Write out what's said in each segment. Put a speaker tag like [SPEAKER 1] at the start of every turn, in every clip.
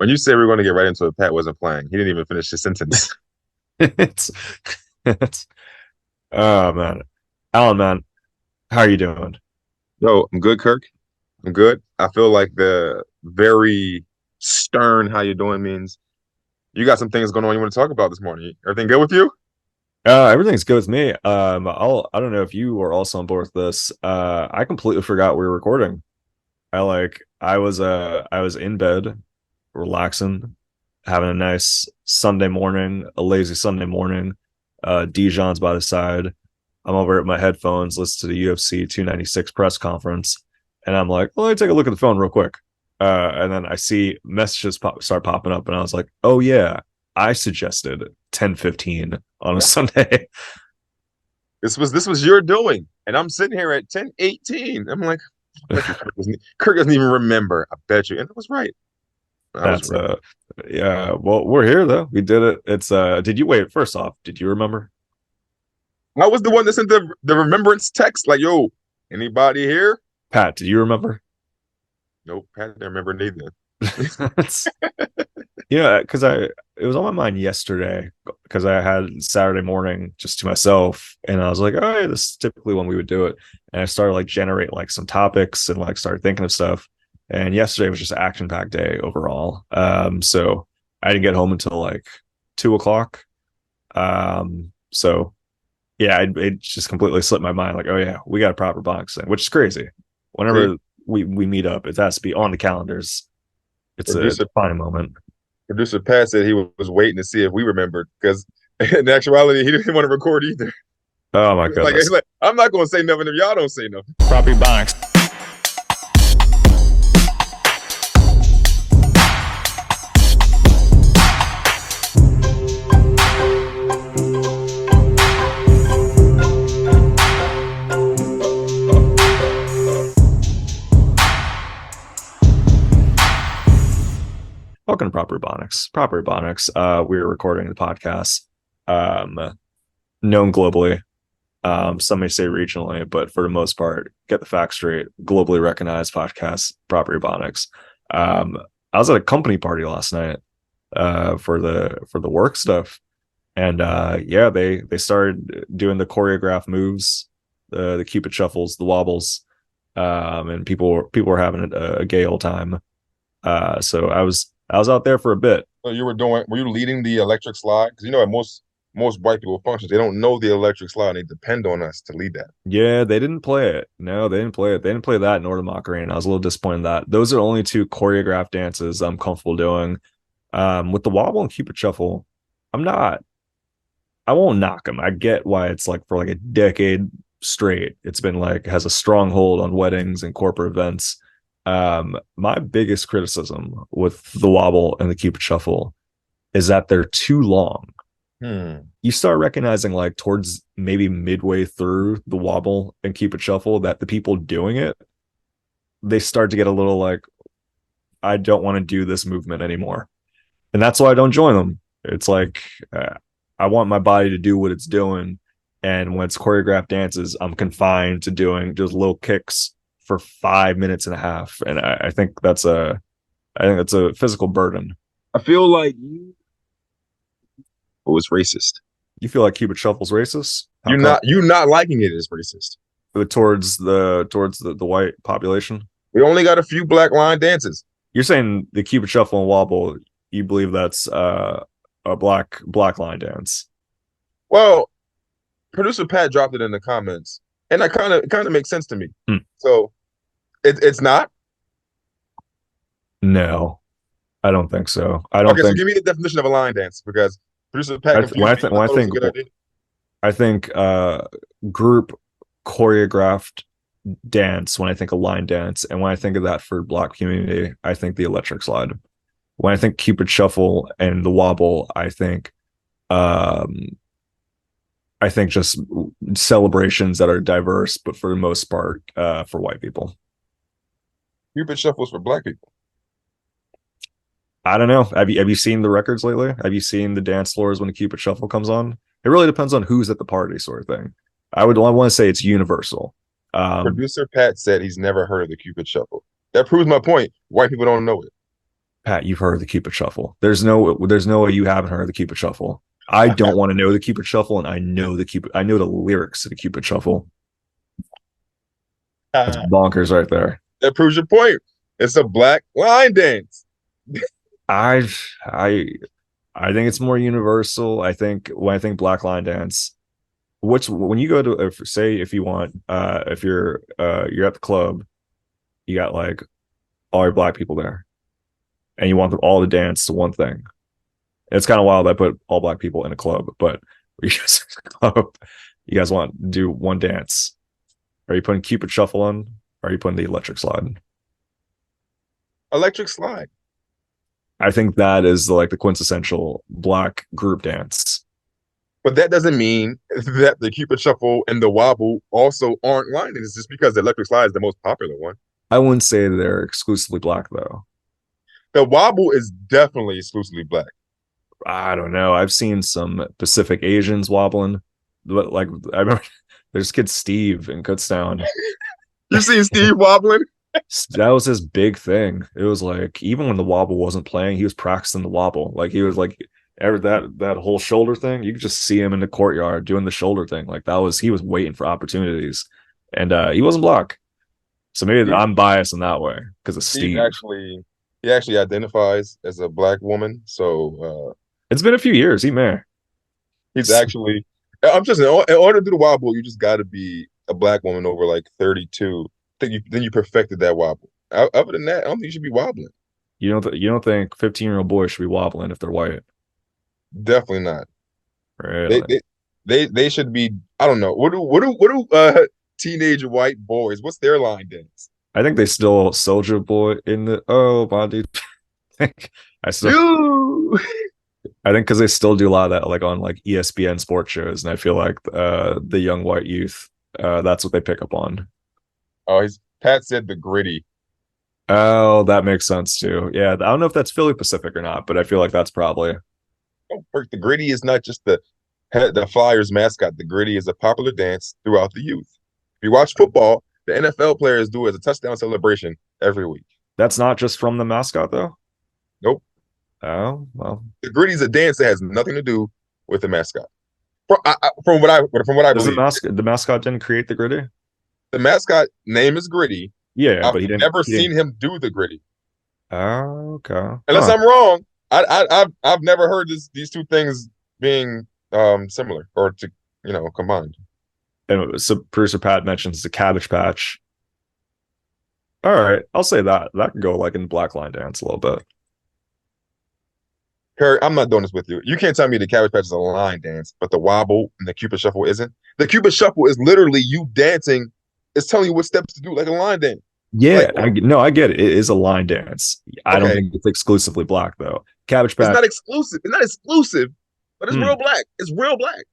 [SPEAKER 1] When you said we were going to get right into it, Pat wasn't playing. He didn't even finish his sentence.
[SPEAKER 2] it's it's oh man. Alan, man, how are you doing?
[SPEAKER 1] Yo, I'm good, Kirk. I'm good. I feel like the very stern "how you doing" means you got some things going on you want to talk about this morning. Everything good with you?
[SPEAKER 2] Everything's good with me. I don't know if you are also on board with this. I completely forgot we were recording. I was in bed, relaxing, having a nice Sunday morning, a lazy Sunday morning. Dijon's by the side. I'm over at my headphones, listen to the UFC 296 press conference, and I'm like, well, let me take a look at the phone real quick. And then I see messages start popping up, and I was like, oh yeah, I suggested 10:15 on a
[SPEAKER 1] Yeah.
[SPEAKER 2] Sunday.
[SPEAKER 1] This was your doing, and I'm sitting here at 10:18. I'm like, I bet you Kirk doesn't even remember. I bet you, and I was right. I was
[SPEAKER 2] That's
[SPEAKER 1] right.
[SPEAKER 2] Yeah, well, we're here though. We did it. It's did you wait, first off, did you remember?
[SPEAKER 1] I was the one that sent the remembrance text, like, "Yo, anybody here?"
[SPEAKER 2] Pat, did you remember?
[SPEAKER 1] Nope, Pat didn't remember neither.
[SPEAKER 2] That's Yeah, because I it was on my mind yesterday because I had Saturday morning just to myself, and I was like, oh, yeah, this is typically when we would do it. And I started like generate like some topics and like started thinking of stuff. And yesterday was just action packed day overall. So I didn't get home until like 2 o'clock. So yeah, it just completely slipped my mind. Like, oh yeah, we got a proper boxing, which is crazy.
[SPEAKER 1] See,
[SPEAKER 2] Whenever we meet up, it has to be on the calendars. It's a
[SPEAKER 1] producer
[SPEAKER 2] defining moment.
[SPEAKER 1] producer Pat said he was waiting to see if we remembered because in actuality he didn't want to record either.
[SPEAKER 2] Oh my
[SPEAKER 1] He's
[SPEAKER 2] goodness.
[SPEAKER 1] like, I'm not going to say nothing if y'all don't say nothing.
[SPEAKER 2] Property box. Welcome to Proper Bonics. Proper Bonics. We're recording the podcast, um, known globally. Some may say regionally, but for the most part, get the facts straight. Globally recognized podcast, Proper Bonics. I was at a company party last night for the work stuff, and yeah, they started doing the choreographed moves, the Cupid shuffles, the wobbles, and people were having a gay old time. So I was out there for a bit.
[SPEAKER 1] So were you leading the electric slide? Because at most white people functions, they don't know the electric slide. And they depend on us to lead that.
[SPEAKER 2] Yeah, they didn't play it. No, they didn't play it. They didn't play that nor the Macarena. I was a little disappointed in that. Those are only two choreographed dances I'm comfortable doing. With the wobble and Cupid shuffle, I'm not. I won't knock them. I get why it's like for like a decade straight. It's been like has a stronghold on weddings and corporate events. My biggest criticism with the wobble and the Cupid shuffle is that they're too long.
[SPEAKER 1] Hmm.
[SPEAKER 2] You start recognizing like towards maybe midway through the wobble and Cupid shuffle that the people doing it, they start to get a little like, I don't want to do this movement anymore, and that's why I don't join them. It's like I want my body to do what it's doing, and when it's choreographed dances, I'm confined to doing just little kicks for 5 minutes and a half, and I think that's a physical burden.
[SPEAKER 1] I feel like you was racist.
[SPEAKER 2] You feel like Cupid shuffle's racist? How
[SPEAKER 1] You
[SPEAKER 2] come?
[SPEAKER 1] not you not liking it is racist.
[SPEAKER 2] Towards the white population.
[SPEAKER 1] We only got a few black line dances.
[SPEAKER 2] You're saying the Cupid shuffle and wobble. You believe that's a black line dance?
[SPEAKER 1] Well, producer Pat dropped it in the comments, and that kind of makes sense to me.
[SPEAKER 2] Hmm.
[SPEAKER 1] So it's not.
[SPEAKER 2] No, I don't think so. I don't
[SPEAKER 1] Okay, so
[SPEAKER 2] think.
[SPEAKER 1] give me the definition of a line dance because producer Pat confused me.
[SPEAKER 2] When
[SPEAKER 1] I thought it was a good idea.
[SPEAKER 2] I think group choreographed dance. When I think of line dance, and when I think of that for Black community, I think the electric slide. When I think Cupid shuffle and the wobble, um, I think just celebrations that are diverse, but for the most part, for white people.
[SPEAKER 1] Cupid shuffles for black people.
[SPEAKER 2] I don't know. Have you seen the records lately? Have you seen the dance floors when the Cupid Shuffle comes on? It really depends on who's at the party, sort of thing. I want to say it's universal. Um,
[SPEAKER 1] Producer Pat said he's never heard of the Cupid shuffle. That proves my point. White people don't know it.
[SPEAKER 2] Pat, you've heard of the Cupid Shuffle. There's no way you haven't heard of the Cupid Shuffle. I don't want to know the Cupid Shuffle, and I know the lyrics to the Cupid Shuffle. That's
[SPEAKER 1] that
[SPEAKER 2] bonkers right there.
[SPEAKER 1] proves your point. It's a black line dance.
[SPEAKER 2] I I I think it's more universal. I think when I think Black Line Dance, which when you go to say if you want if you're at the club, you got like all your black people there, and you want them all to dance to one thing. It's kind of wild I put all black people in a club, but you guys want to do one dance. Are you putting Cupid Shuffle on? Or are you putting the Electric Slide?
[SPEAKER 1] Electric slide.
[SPEAKER 2] I think that is like the quintessential black group dance.
[SPEAKER 1] But that doesn't mean that the Cupid Shuffle and the Wobble also aren't line dances just because the electric slide is the most popular one.
[SPEAKER 2] I wouldn't say they're exclusively black though.
[SPEAKER 1] The Wobble is definitely exclusively black.
[SPEAKER 2] I don't know. I've seen some Pacific Asians wobbling, but like I remember there's kid Steve in Kutztown.
[SPEAKER 1] You seen Steve wobbling?
[SPEAKER 2] That was his big thing. It was like even when the wobble wasn't playing, he was practicing the wobble. Like he was like ever that whole shoulder thing. You could just see him in the courtyard doing the shoulder thing. Like he was waiting for opportunities, and he wasn't black. So maybe I'm biased in that way because of Steve.
[SPEAKER 1] He actually identifies as a black woman. So
[SPEAKER 2] It's been a few years. He may.
[SPEAKER 1] he's actually. I'm just in order to do the wobble, you just got to be a black woman over like 32. Then you perfected that wobble. Other than that, I don't think you should be wobbling.
[SPEAKER 2] You don't think 15-year-old boys should be wobbling if they're white?
[SPEAKER 1] Definitely not.
[SPEAKER 2] Really?
[SPEAKER 1] They should be. I don't know. What do teenage white boys? What's their line dance?
[SPEAKER 2] I think they still Soldier Boy in the my dude. I still
[SPEAKER 1] You.
[SPEAKER 2] I think because they still do a lot of that like on like ESPN sports shows, and I feel like the young white youth that's what they pick up on.
[SPEAKER 1] Oh, Pat said the gritty.
[SPEAKER 2] Oh, that makes sense too. Yeah, I don't know if that's Philly Pacific or not, but I feel like that's probably.
[SPEAKER 1] Oh, the gritty is not just the Flyers mascot. The gritty is a popular dance throughout the youth. If you watch football, the NFL players do it as a touchdown celebration every week.
[SPEAKER 2] That's not just from the mascot though.
[SPEAKER 1] Nope.
[SPEAKER 2] Oh well.
[SPEAKER 1] The gritty is a dance that has nothing to do with the mascot. From what I
[SPEAKER 2] Does
[SPEAKER 1] believe,
[SPEAKER 2] the mascot didn't create the gritty?
[SPEAKER 1] the mascot name is Gritty.
[SPEAKER 2] Yeah,
[SPEAKER 1] I've
[SPEAKER 2] but he didn't.
[SPEAKER 1] never seen him do the Gritty.
[SPEAKER 2] Oh, okay.
[SPEAKER 1] Unless
[SPEAKER 2] Huh.
[SPEAKER 1] I'm wrong, I've never heard these two things being similar or to combined.
[SPEAKER 2] And so producer Pat mentions the Cabbage Patch. All right, I'll say that could go like in Black Line Dance a little bit.
[SPEAKER 1] Kirk, I'm not doing this with you. You can't tell me the Cabbage Patch is a line dance, but the wobble and the Cupid Shuffle isn't. The Cupid Shuffle is literally you dancing. It's telling you what steps to do, like a line dance.
[SPEAKER 2] Yeah,
[SPEAKER 1] Like,
[SPEAKER 2] I get it. It is a line dance. I don't
[SPEAKER 1] okay,
[SPEAKER 2] think it's exclusively black though. Cabbage
[SPEAKER 1] it's
[SPEAKER 2] Patch.
[SPEAKER 1] not exclusive. It's not exclusive, but it's
[SPEAKER 2] Hmm.
[SPEAKER 1] real black. It's real black.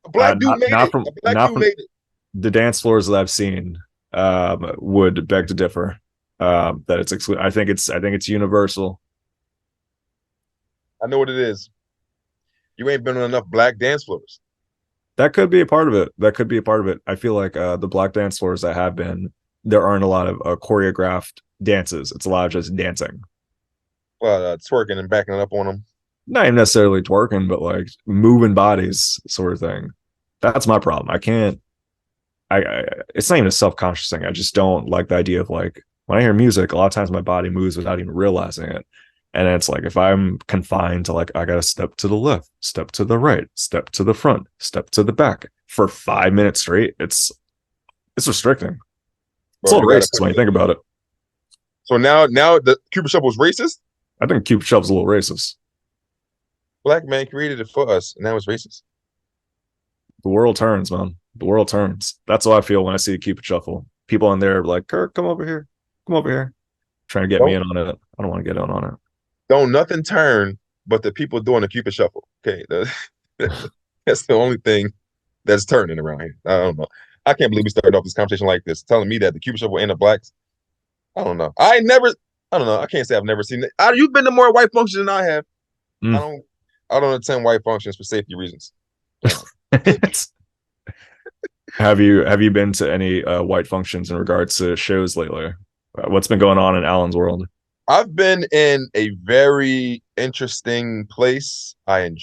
[SPEAKER 1] A black dude
[SPEAKER 2] Not
[SPEAKER 1] made
[SPEAKER 2] not
[SPEAKER 1] it.
[SPEAKER 2] from
[SPEAKER 1] A black
[SPEAKER 2] not
[SPEAKER 1] dude
[SPEAKER 2] from
[SPEAKER 1] made it.
[SPEAKER 2] the dance floors that I've seen. Would beg to differ. That it's I think it's universal.
[SPEAKER 1] I know what it is. You ain't been on enough black dance floors.
[SPEAKER 2] That could be a part of it. That could be a part of it. I feel like the black dance floors that have been there aren't a lot of choreographed dances. It's a lot of just dancing.
[SPEAKER 1] Twerking and backing it up on them.
[SPEAKER 2] Not even necessarily twerking, but like moving bodies, sort of thing. That's my problem. I can't. It's not even a self-conscious thing. I just don't like the idea of like when I hear music, a lot of times my body moves without even realizing it. And it's like if I'm confined to like I gotta step to the left, step to the right, step to the front, step to the back for 5 minutes straight, it's restricting. It's a
[SPEAKER 1] Bro,
[SPEAKER 2] little racist when you think about it.
[SPEAKER 1] So now the Cupid Shuffle is racist.
[SPEAKER 2] I think Cupid Shuffle's a little racist.
[SPEAKER 1] Black man created it for us, and now it's racist.
[SPEAKER 2] The world turns, man. The world turns. That's how I feel when I see a Cupid Shuffle. People in there are like, Kirk, come over here. Come over here. Trying to get me in on it. I don't want to get in on it.
[SPEAKER 1] Don't nothing turn but the people doing the Cupid Shuffle. Okay, that's the only thing that's turning around here. I don't know. I can't believe we started off this conversation like this, telling me that the Cupid Shuffle ain't the blacks. I don't know. I don't know. I can't say I've never seen it. You've been to more white functions than I have.
[SPEAKER 2] Mm.
[SPEAKER 1] I don't attend white functions for safety reasons.
[SPEAKER 2] Have you been to any white functions in regards to shows lately? What's been going on in Alan's world?
[SPEAKER 1] I've been in a very interesting place. I'm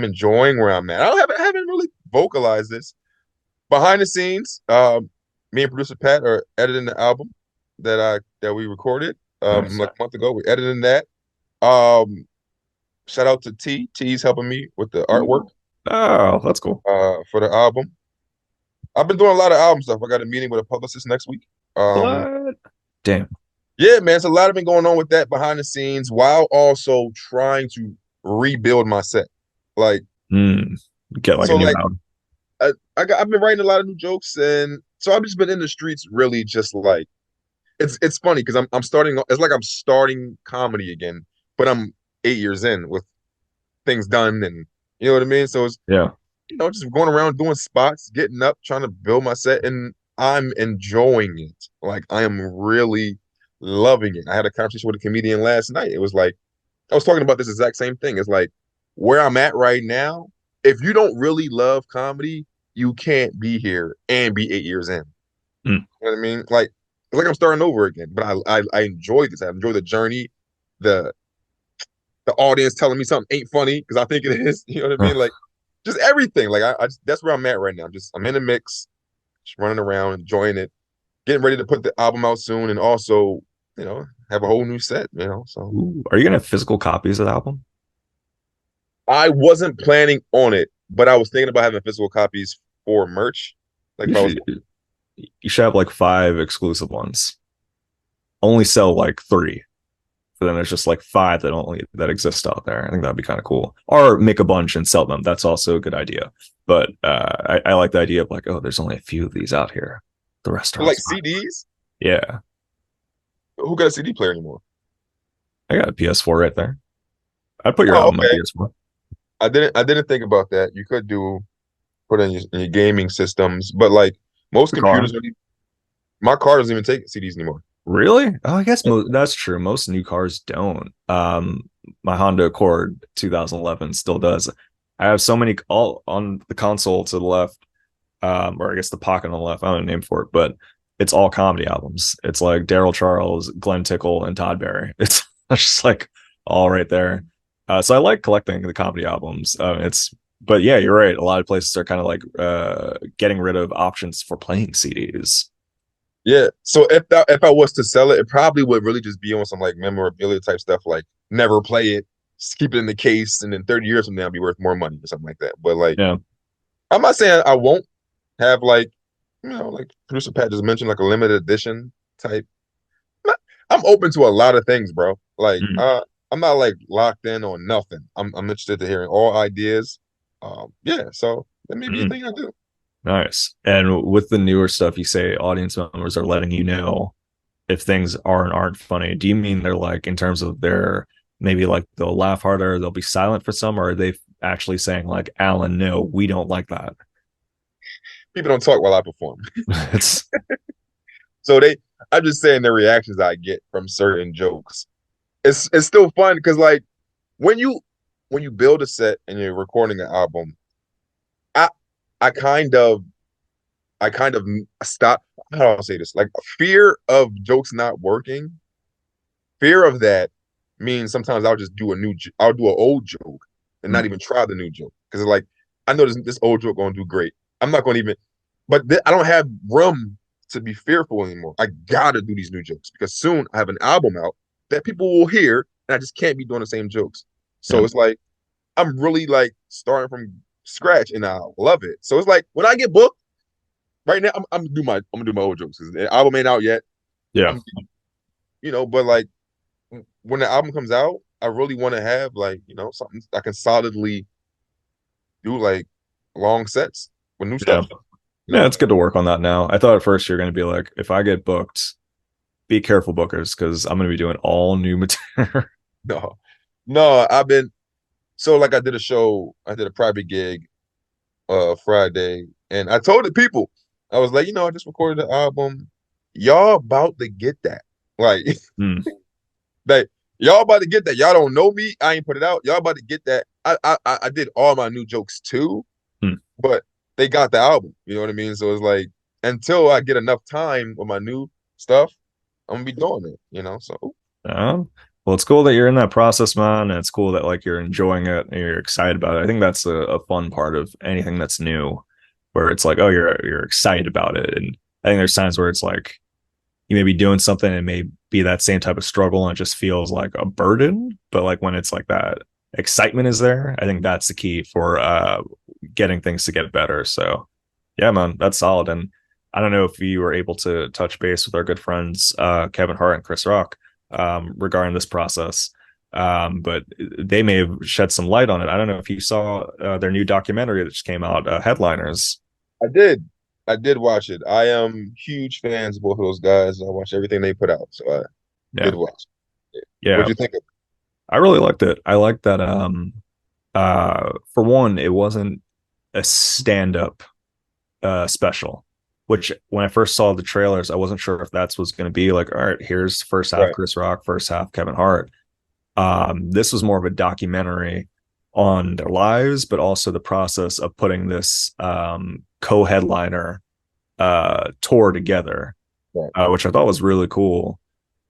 [SPEAKER 1] enjoying where I'm at. I haven't really vocalized this. Behind the scenes, me and producer Pat are editing the album that we recorded
[SPEAKER 2] Nice.
[SPEAKER 1] like a month ago. We're editing that. Um, Shout out to T. T's helping me with the artwork
[SPEAKER 2] Oh, that's cool.
[SPEAKER 1] for the album. I've been doing a lot of album stuff. I got a meeting with a publicist next week.
[SPEAKER 2] What? Damn.
[SPEAKER 1] Yeah, man, it's a lot of been going on with that behind the scenes while also trying to rebuild my set. Like,
[SPEAKER 2] Mm. Get like a
[SPEAKER 1] so
[SPEAKER 2] new
[SPEAKER 1] like
[SPEAKER 2] album.
[SPEAKER 1] I've been writing a lot of new jokes, and so I've just been in the streets really just like it's funny because I'm starting, it's like I'm starting comedy again, but I'm 8 years in with things done, and you know what I mean? So it's,
[SPEAKER 2] Yeah.
[SPEAKER 1] just going around doing spots, getting up, trying to build my set, and I'm enjoying it. Like I am really loving it. I had a conversation with a comedian last night. It was like I was talking about this exact same thing. It's like where I'm at right now. If you don't really love comedy, you can't be here and be 8 years in.
[SPEAKER 2] Mm.
[SPEAKER 1] You know what I mean? Like it's like I'm starting over again. But I enjoy this. I enjoy the journey, the the audience telling me something ain't funny because I think it is. You know what I mean? Like just everything. Like I just, that's where I'm at right now. I'm in the mix, just running around, enjoying it, getting ready to put the album out soon, and also have a whole new set. So
[SPEAKER 2] Ooh. Are you gonna have physical copies of the album?
[SPEAKER 1] I wasn't planning on it, but I was thinking about having physical copies for merch. Like
[SPEAKER 2] You
[SPEAKER 1] if I was,
[SPEAKER 2] should you should have like 5 exclusive ones. Only sell like 3. But then there's just like 5 that exist out there. I think that'd be kind of cool. Or make a bunch and sell them. That's also a good idea. But I like the idea of like, oh, there's only a few of these out here. The rest are
[SPEAKER 1] for
[SPEAKER 2] on
[SPEAKER 1] like
[SPEAKER 2] spot.
[SPEAKER 1] CDs.
[SPEAKER 2] Yeah.
[SPEAKER 1] Who got a CD player anymore?
[SPEAKER 2] I got a PS4 right there. I'd put your
[SPEAKER 1] Oh,
[SPEAKER 2] album on
[SPEAKER 1] okay.
[SPEAKER 2] PS4.
[SPEAKER 1] I didn't think about that. You could put in your gaming systems, but like most
[SPEAKER 2] The car.
[SPEAKER 1] computers don't even, my car doesn't even take CDs anymore.
[SPEAKER 2] Really? Oh, I guess that's true. Most new cars don't. My Honda Accord 2011 still does. I have so many all on the console to the left, or I guess the pocket on the left. I don't know the name for it, but it's all comedy albums. It's like Daryl Charles, Glenn Tickle, and Todd Barry. It's just like all right there. So I like collecting the comedy albums. But yeah, you're right. A lot of places are kind of like getting rid of options for playing CDs.
[SPEAKER 1] Yeah. So if I was to sell it, it probably would really just be on some like memorabilia type stuff, like never play it, just keep it in the case, and then 30 years from now, it'll be worth more money or something like that. But like,
[SPEAKER 2] Yeah,
[SPEAKER 1] I'm not saying I won't have like, like producer Pat just mentioned, like a limited edition type. I'm open to a lot of things, bro. Like,
[SPEAKER 2] mm,
[SPEAKER 1] I'm not like locked in on nothing. I'm interested to hearing all ideas. Yeah. So that may be a
[SPEAKER 2] mm.
[SPEAKER 1] thing I do.
[SPEAKER 2] Nice. And with the newer stuff, you say audience members are letting you know if things are and aren't funny. Do you mean they're like in terms of their maybe like they'll laugh harder, they'll be silent for some, or are they actually saying like, Alan, no, we don't like that?
[SPEAKER 1] People don't talk while I perform.
[SPEAKER 2] It's
[SPEAKER 1] So I'm just saying the reactions I get from certain jokes. It's still fun because like when you when you build a set and you're recording an album, I I kind of I kind of stop. How do I say this? Like fear of jokes not working. Fear of that means sometimes I'll just do I'll do an old joke and
[SPEAKER 2] mm,
[SPEAKER 1] not even try the new joke because it's like I know this old joke gonna do great. I'm not gonna even, but I don't have room to be fearful anymore. I gotta do these new jokes because soon I have an album out that people will hear, and I just can't be doing the same jokes.
[SPEAKER 2] yeah,
[SPEAKER 1] So it's like I'm really like starting from scratch, and I love it. So it's like when I get booked right now, I'm gonna do my old jokes because the album ain't out yet.
[SPEAKER 2] yeah,
[SPEAKER 1] I'm but like when the album comes out, I really want to have like something I can solidly do like long sets with new
[SPEAKER 2] yeah.
[SPEAKER 1] stuff. You
[SPEAKER 2] Yeah,
[SPEAKER 1] know,
[SPEAKER 2] it's good to work on that now. I thought at first you're going to be like, if I get booked, be careful, bookers, because I'm going to be doing all new material.
[SPEAKER 1] no, no, I've been so like I did a private gig Friday, and I told the people, I was like, I just recorded the album. Y'all about to get that. Like
[SPEAKER 2] Mm,
[SPEAKER 1] that y'all about to get that. Y'all don't know me. I ain't put it out. Y'all about to get that. I did all my new jokes too,
[SPEAKER 2] mm.
[SPEAKER 1] but they got the album. You know what I mean? So it's like until I get enough time with my new stuff, I'm gonna be doing it. So
[SPEAKER 2] Well, it's cool that you're in that process, man, and it's cool that like you're enjoying it and you're excited about it. I think that's a fun part of anything that's new, where it's like, oh, you're excited about it. And I think there's times where it's like you may be doing something and it may be that same type of struggle and it just feels like a burden. But like when it's like that excitement is there, I think that's the key for getting things to get better. So yeah, man, that's solid. And I don't know if you were able to touch base with our good friends Kevin Hart and Chris Rock regarding this process. But they may have shed some light on it. I don't know if you saw their new documentary that just came out, Headliners.
[SPEAKER 1] I did. I did watch it. I am huge fans of both of those guys. I watch everything they put out, so I
[SPEAKER 2] Yeah,
[SPEAKER 1] did watch it.
[SPEAKER 2] yeah,
[SPEAKER 1] What'd you think of
[SPEAKER 2] I really liked it. I liked that. For one, it wasn't a stand-up special, which when I first saw the trailers, I wasn't sure if that's what's going to be like. All right, here's first
[SPEAKER 1] it?
[SPEAKER 2] half
[SPEAKER 1] Right.
[SPEAKER 2] Chris Rock, first half Kevin Hart. This was more of a documentary on their lives, but also the process of putting this co-headliner tour together,
[SPEAKER 1] Right.
[SPEAKER 2] which I thought was really cool.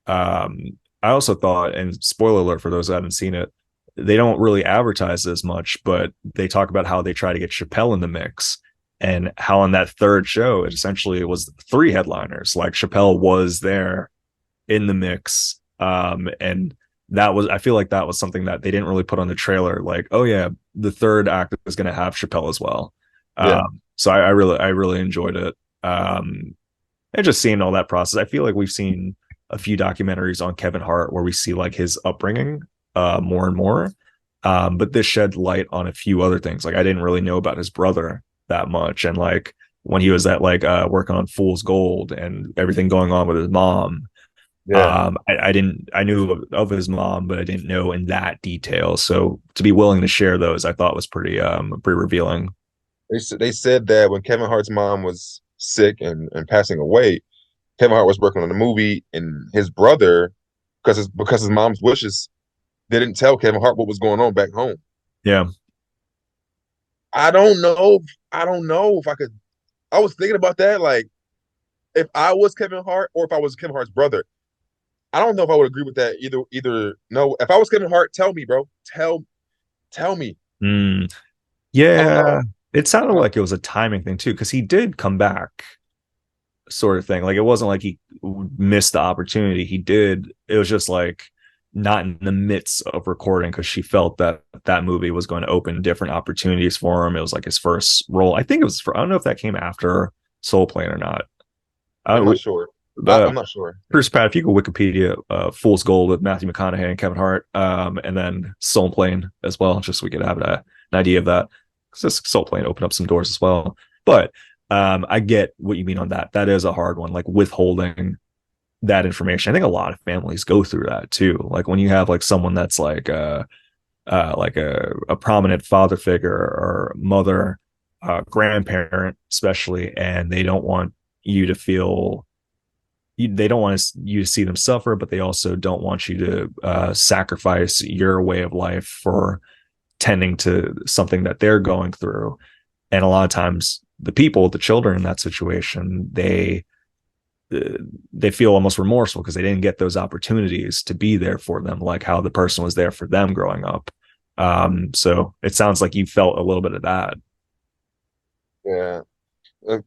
[SPEAKER 2] I also thought, and spoiler alert for those who haven't seen it, they don't really advertise as much, but they talk about how they try to get Chappelle in the mix and how on that third show, it essentially was three headliners. Like Chappelle was there in the mix. And that was, I feel like that was something that they didn't really put on the trailer. Like, oh yeah, the third act is going to have Chappelle as well.
[SPEAKER 1] Yeah.
[SPEAKER 2] So I really enjoyed it. And just seeing all that process, I feel like we've seen a few documentaries on Kevin Hart where we see like his upbringing more and more. But this shed light on a few other things. Like I didn't really know about his brother that much, and like when he was at like working on Fool's Gold and everything going on with his mom.
[SPEAKER 1] Yeah.
[SPEAKER 2] I knew of his mom, but I didn't know in that detail. So to be willing to share those, I thought was pretty revealing.
[SPEAKER 1] They said that when Kevin Hart's mom was sick and passing away, Kevin Hart was working on the movie, and his brother, because his mom's wishes, didn't tell Kevin Hart what was going on back home.
[SPEAKER 2] Yeah.
[SPEAKER 1] I don't know. I don't know if I could. I was thinking about that, like if I was Kevin Hart or if I was Kevin Hart's brother. I don't know if I would agree with that either. Either no. If I was Kevin Hart, tell me, bro. Tell me.
[SPEAKER 2] Mm,
[SPEAKER 1] I don't
[SPEAKER 2] yeah.
[SPEAKER 1] know.
[SPEAKER 2] It sounded like it was a timing thing too, because he did come back, sort of thing. Like it wasn't like he missed the opportunity. He did. It was just like not in the midst of recording because she felt that that movie was going to open different opportunities for him. It was like his first role. I think it was for, I don't know if that came after Soul Plane or not.
[SPEAKER 1] I'm
[SPEAKER 2] Uh,
[SPEAKER 1] not sure.
[SPEAKER 2] uh,
[SPEAKER 1] I'm not sure.
[SPEAKER 2] Chris Pratt, if you go Wikipedia, Fool's Gold with Matthew McConaughey and Kevin Hart, and then Soul Plane as well, just so we could have an idea of that. Because Soul Plane opened up some doors as well. But I get what you mean on that. That is a hard one, like withholding that information. I think a lot of families go through that too. Like when you have like someone that's like a prominent father figure or mother, grandparent, especially, and they don't want you to feel they don't want you to see them suffer, but they also don't want you to sacrifice your way of life for tending to something that they're going through. And a lot of times, the people, the children in that situation, they feel almost remorseful because they didn't get those opportunities to be there for them, like how the person was there for them growing up. So it sounds like you felt a little bit of that.
[SPEAKER 1] Yeah.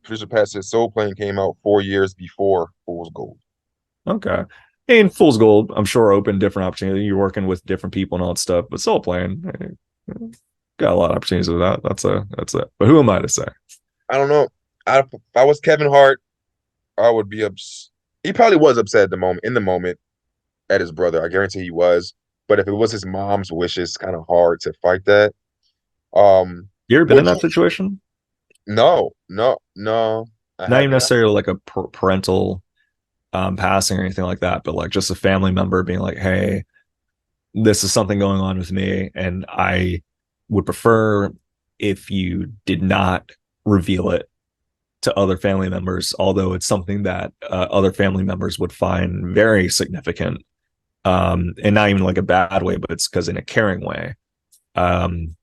[SPEAKER 1] Producer Pat said Soul Plane came out 4 years before Fool's Gold.
[SPEAKER 2] Okay. And Fool's Gold, I'm sure, opened different opportunities. You're working with different people and all that stuff, but Soul Plane, got a lot of opportunities with that. That's it. But who am I to say?
[SPEAKER 1] I don't know. If I was Kevin Hart, I would be upset. He probably was upset at the moment, in the moment, at his brother. I guarantee he was. But if it was his mom's wishes, kind of hard to fight that. Um,
[SPEAKER 2] You ever been in
[SPEAKER 1] would
[SPEAKER 2] that
[SPEAKER 1] you?
[SPEAKER 2] situation?
[SPEAKER 1] No, no, no. I
[SPEAKER 2] Not
[SPEAKER 1] have
[SPEAKER 2] even
[SPEAKER 1] not.
[SPEAKER 2] necessarily like a parental passing or anything like that, but like just a family member being like, hey, this is something going on with me, and I would prefer if you did not reveal it to other family members, although it's something that other family members would find very significant, and not even like a bad way, but it's because in a caring way. Um,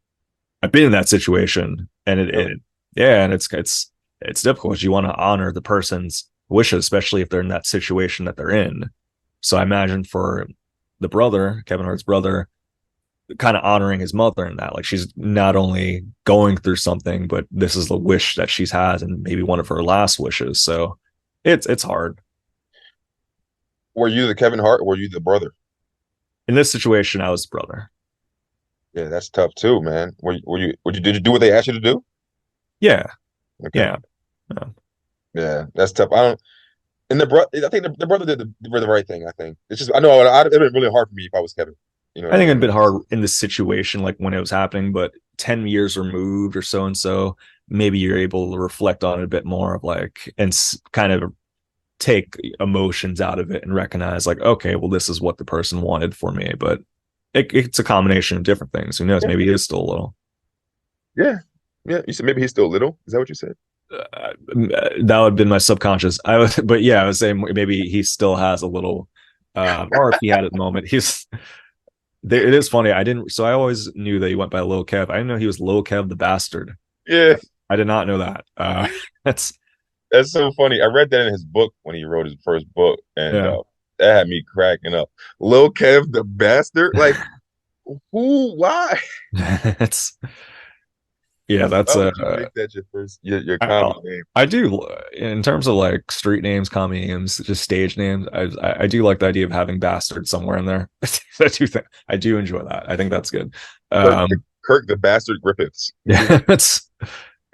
[SPEAKER 2] I've been in that situation, and
[SPEAKER 1] Really?
[SPEAKER 2] yeah, and it's difficult. You want to honor the person's wishes, especially if they're in that situation that they're in. So I imagine for the brother, Kevin Hart's brother, kind of honoring his mother in that. Like she's not only going through something, but this is the wish that she's has and maybe one of her last wishes. So it's hard.
[SPEAKER 1] Were you the Kevin Hart or were you the brother?
[SPEAKER 2] In this situation, I was the brother.
[SPEAKER 1] Yeah, that's tough too, man. Did you do what they asked you to do?
[SPEAKER 2] Yeah.
[SPEAKER 1] Okay.
[SPEAKER 2] Yeah. Yeah.
[SPEAKER 1] Yeah, that's tough. I don't. And I think the brother did the right thing. I think it's just I know it'd been really hard for me if I was Kevin. You know what
[SPEAKER 2] I
[SPEAKER 1] I
[SPEAKER 2] think it'd
[SPEAKER 1] mean?
[SPEAKER 2] been hard in this situation, like when it was happening, but 10 years removed or so and so, maybe you're able to reflect on it a bit more of like, and kind of take emotions out of it and recognize like, okay, well, this is what the person wanted for me. But it's a combination of different things. Who knows?
[SPEAKER 1] Yeah,
[SPEAKER 2] Maybe it is still a little.
[SPEAKER 1] yeah, yeah. You said maybe he's still little. Is that what you said?
[SPEAKER 2] That would have been my subconscious. But yeah, I was saying maybe he still has a little, or if he had at the moment, he's. It is funny. I didn't. So I always knew that he went by Lil Kev. I didn't know he was Lil Kev the bastard.
[SPEAKER 1] Yeah,
[SPEAKER 2] I did not know that. That's
[SPEAKER 1] that's so funny. I read that in his book when he wrote his first book, and
[SPEAKER 2] yeah.
[SPEAKER 1] that had me cracking up. Lil Kev the bastard, like who? Why?
[SPEAKER 2] It's yeah. That's
[SPEAKER 1] Why would you make that your first your
[SPEAKER 2] I,
[SPEAKER 1] comedy name?
[SPEAKER 2] I do in terms of like street names, comedy names, just stage names. I do like the idea of having bastard somewhere in there. I do enjoy that. I think that's good.
[SPEAKER 1] Kirk the bastard Griffiths.
[SPEAKER 2] Yeah, it's
[SPEAKER 1] I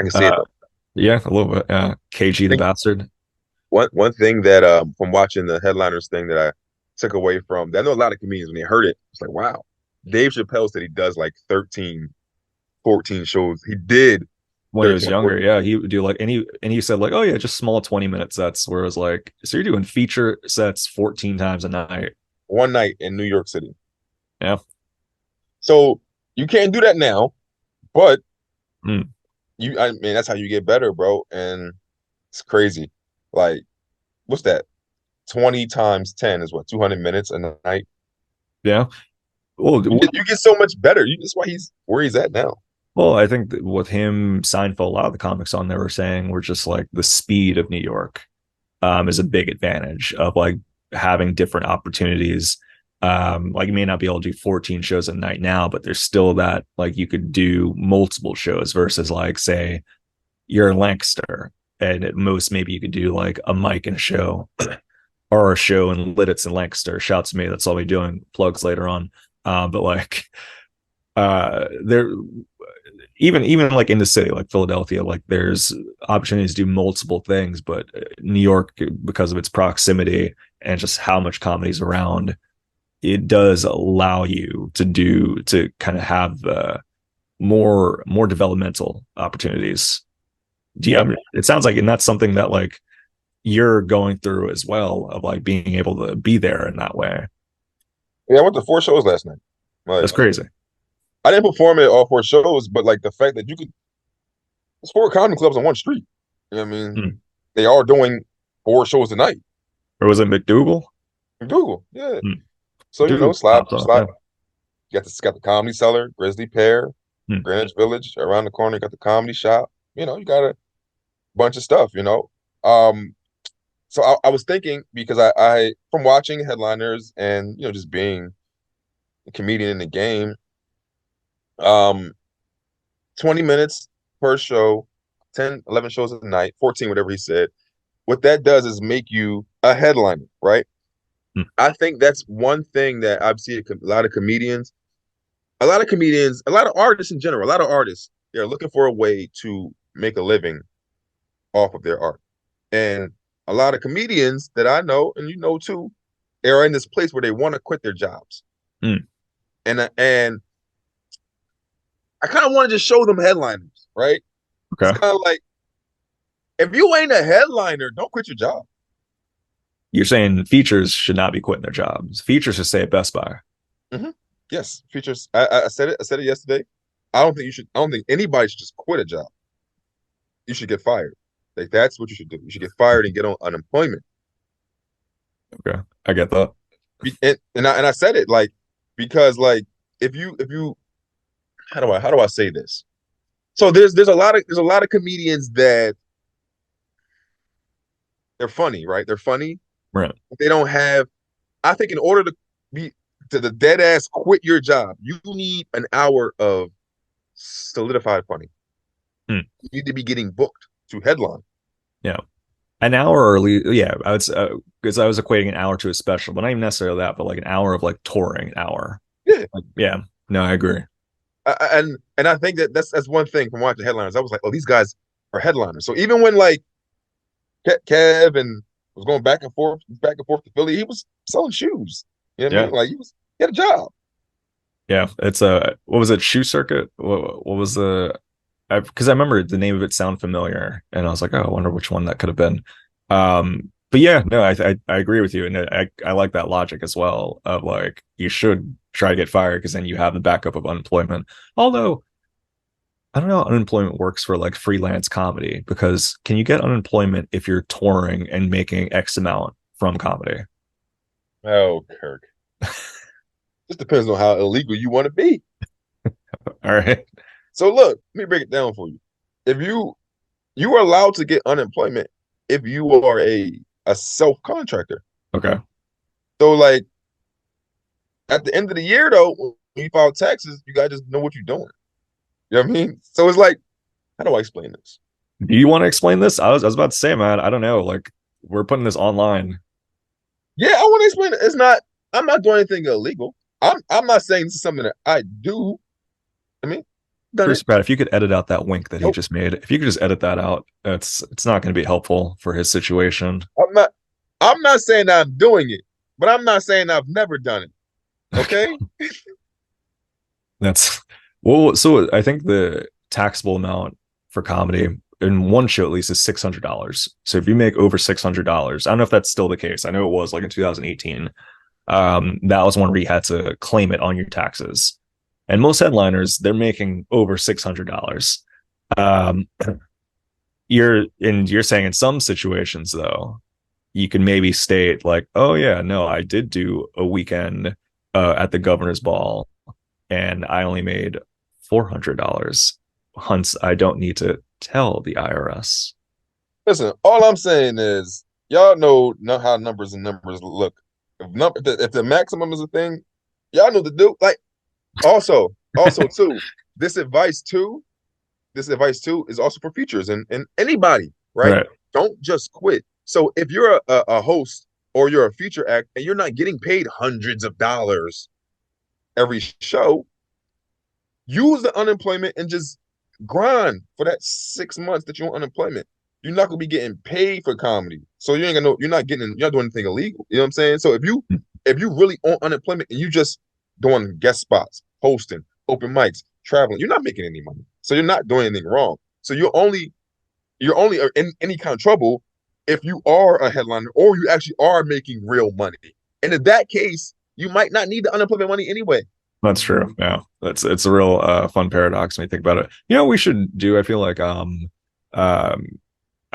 [SPEAKER 1] can see it
[SPEAKER 2] uh,
[SPEAKER 1] though.
[SPEAKER 2] yeah, a little bit. KG
[SPEAKER 1] I
[SPEAKER 2] the
[SPEAKER 1] think
[SPEAKER 2] bastard.
[SPEAKER 1] one thing that from watching the headliners thing that I took away from that I know a lot of comedians when they heard it, it's like, wow. Dave Chappelle said he does like 13, 14 shows. He did
[SPEAKER 2] When he was
[SPEAKER 1] 13,
[SPEAKER 2] younger,
[SPEAKER 1] 14
[SPEAKER 2] yeah, he would do like and he said like, oh yeah, just small 20-minute sets. Where it was like, so you're doing feature sets 14 times a night.
[SPEAKER 1] one night in New York City.
[SPEAKER 2] Yeah.
[SPEAKER 1] So you can't do that now, but
[SPEAKER 2] Mm.
[SPEAKER 1] I mean that's how you get better, bro. And it's crazy. Like, what's that? 20 times 10 is what, 200 minutes a night?
[SPEAKER 2] Yeah. Well,
[SPEAKER 1] You get so much better. That's why he's where he's at now.
[SPEAKER 2] well, I think that with him, Seinfeld, a lot of the comics on there were saying were just like the speed of New York is a big advantage of like having different opportunities. Like you may not be able to do 14 shows a night now, but there's still that like you could do multiple shows versus like say you're in Lancaster and at most maybe you could do like a mic and a show or a show in Lidditz and Lancaster. Shouts to me, that's all we doing. Plugs later on. But like there even like in the city like Philadelphia, like there's opportunities to do multiple things, but New York, because of its proximity and just how much comedy's around, it does allow you to kind of have more developmental opportunities. Do you,
[SPEAKER 1] Yeah.
[SPEAKER 2] I mean, it sounds like, and that's something that like you're going through as well, of like being able to be there in that way.
[SPEAKER 1] Yeah, I went to 4 shows last night.
[SPEAKER 2] That's
[SPEAKER 1] Like
[SPEAKER 2] crazy.
[SPEAKER 1] I didn't perform at all 4 shows, but like the fact that you could it's 4 comedy clubs on one street. You know what I mean?
[SPEAKER 2] Hmm.
[SPEAKER 1] They are doing 4 shows a night.
[SPEAKER 2] Or was it McDougal?
[SPEAKER 1] Google. Yeah.
[SPEAKER 2] Hmm.
[SPEAKER 1] So
[SPEAKER 2] McDougal
[SPEAKER 1] slide
[SPEAKER 2] pops off.
[SPEAKER 1] slide
[SPEAKER 2] Yeah.
[SPEAKER 1] got the Comedy Cellar, Grizzly Pear,
[SPEAKER 2] Hmm.
[SPEAKER 1] Greenwich Village around the corner, you got the comedy shop. You got a bunch of stuff. Um so I was thinking because I from watching headliners and just being a comedian in the game, um 20 minutes per show, 10, 11 shows a night, 14, whatever he said. What that does is make you a headliner, right?
[SPEAKER 2] Hmm.
[SPEAKER 1] I think that's one thing that I've seen a lot of comedians, a lot of artists in general, a lot of artists, they're looking for a way to make a living off of their art. And a lot of comedians that I know, and you know too, are in this place where they want to quit their jobs.
[SPEAKER 2] Hmm.
[SPEAKER 1] And I kind of want to just show them headliners, right? It's
[SPEAKER 2] Okay.
[SPEAKER 1] kind of like if you ain't a headliner, don't quit your job.
[SPEAKER 2] You're saying features should not be quitting their jobs. Features should stay at Best Buy.
[SPEAKER 1] Mm-hmm. Yes, features. I said it. I said it yesterday. I don't think you should. I don't think anybody should just quit a job. You should get fired. Like that's what you should do. You should get fired and get on unemployment.
[SPEAKER 2] Okay. I get that.
[SPEAKER 1] And I said it like because like if you how do I say this? So there's a lot of comedians that they're funny, right? They're funny.
[SPEAKER 2] Right.
[SPEAKER 1] But they don't have. I think in order to be to the dead ass quit your job, you need an hour of solidified funding.
[SPEAKER 2] Hmm.
[SPEAKER 1] You need to be getting booked to headline.
[SPEAKER 2] Yeah. An hour early, yeah. I would because I was equating an hour to a special, but not even necessarily that, but like an hour of like touring, an hour.
[SPEAKER 1] Yeah.
[SPEAKER 2] Like, yeah. No, I agree.
[SPEAKER 1] And I think that that's one thing from watching headliners. I was like, oh, these guys are headliners. So even when like Kev and was going back and forth to Philly, he was selling shoes. You know what I
[SPEAKER 2] Yeah.
[SPEAKER 1] mean? Like he had a job.
[SPEAKER 2] Yeah. It's a what was it? Shoe circuit? What was the because I remember the name of it sound familiar, and I was like, oh, I wonder which one that could have been. But yeah, no, I agree with you, and I like that logic as well of like you should try to get fired because then you have the backup of unemployment. Although I don't know how unemployment works for like freelance comedy because can you get unemployment if you're touring and making X amount from comedy?
[SPEAKER 1] Oh, Kirk. Just depends on how illegal you want to be.
[SPEAKER 2] All right.
[SPEAKER 1] So look, let me break it down for you. If you are allowed to get unemployment if you are a self contractor.
[SPEAKER 2] Okay.
[SPEAKER 1] So like at the end of the year though, when you file taxes, you gotta just know what you're doing. You know what I mean? So it's like, how do I explain this?
[SPEAKER 2] Do you want to explain this? I was about to say, man, I don't know. Like we're putting this online.
[SPEAKER 1] Yeah, I want to explain it. It's not. I'm not doing anything illegal. I'm not saying this is something that I do. I mean, done it.
[SPEAKER 2] Bruce Pratt, if you could edit out that wink that he
[SPEAKER 1] Nope.
[SPEAKER 2] just made, if you could just edit that out, it's not going to be helpful for his situation.
[SPEAKER 1] I'm not. I'm not saying I'm doing it, but I'm not saying I've never done it. Okay.
[SPEAKER 2] That's well. So I think the taxable amount for comedy in one show at least is $600. So if you make over $600, I don't know if that's still the case. I know it was like in 2018. That was one where you had to claim it on your taxes. And most headliners, they're making over $600. Um, you're saying in some situations though, you can maybe state like, oh yeah, no, I did do a weekend at the governor's ball and I only made $400. Hence, I don't need to tell the IRS.
[SPEAKER 1] Listen, all I'm saying is, y'all know how numbers and numbers look. If the maximum is a thing, y'all know the do. Like, also too, this advice too is also for features and anybody, right?
[SPEAKER 2] Right.
[SPEAKER 1] Don't just quit. So if you're a host or you're a feature act and you're not getting paid hundreds of dollars every show, use the unemployment and just grind for that 6 months that you're on unemployment. You're not gonna be getting paid for comedy, so you ain't gonna know. You're not doing anything illegal. You know what I'm saying? So if you really on unemployment and you just doing guest spots, hosting, open mics, traveling, you're not making any money. So you're not doing anything wrong. So you're only in any kind of trouble if you are a headliner or you actually are making real money. And in that case, you might not need the unemployment money anyway.
[SPEAKER 2] That's true. Yeah, it's a real fun paradox when you think about it. You know, what we should do. I feel like um, I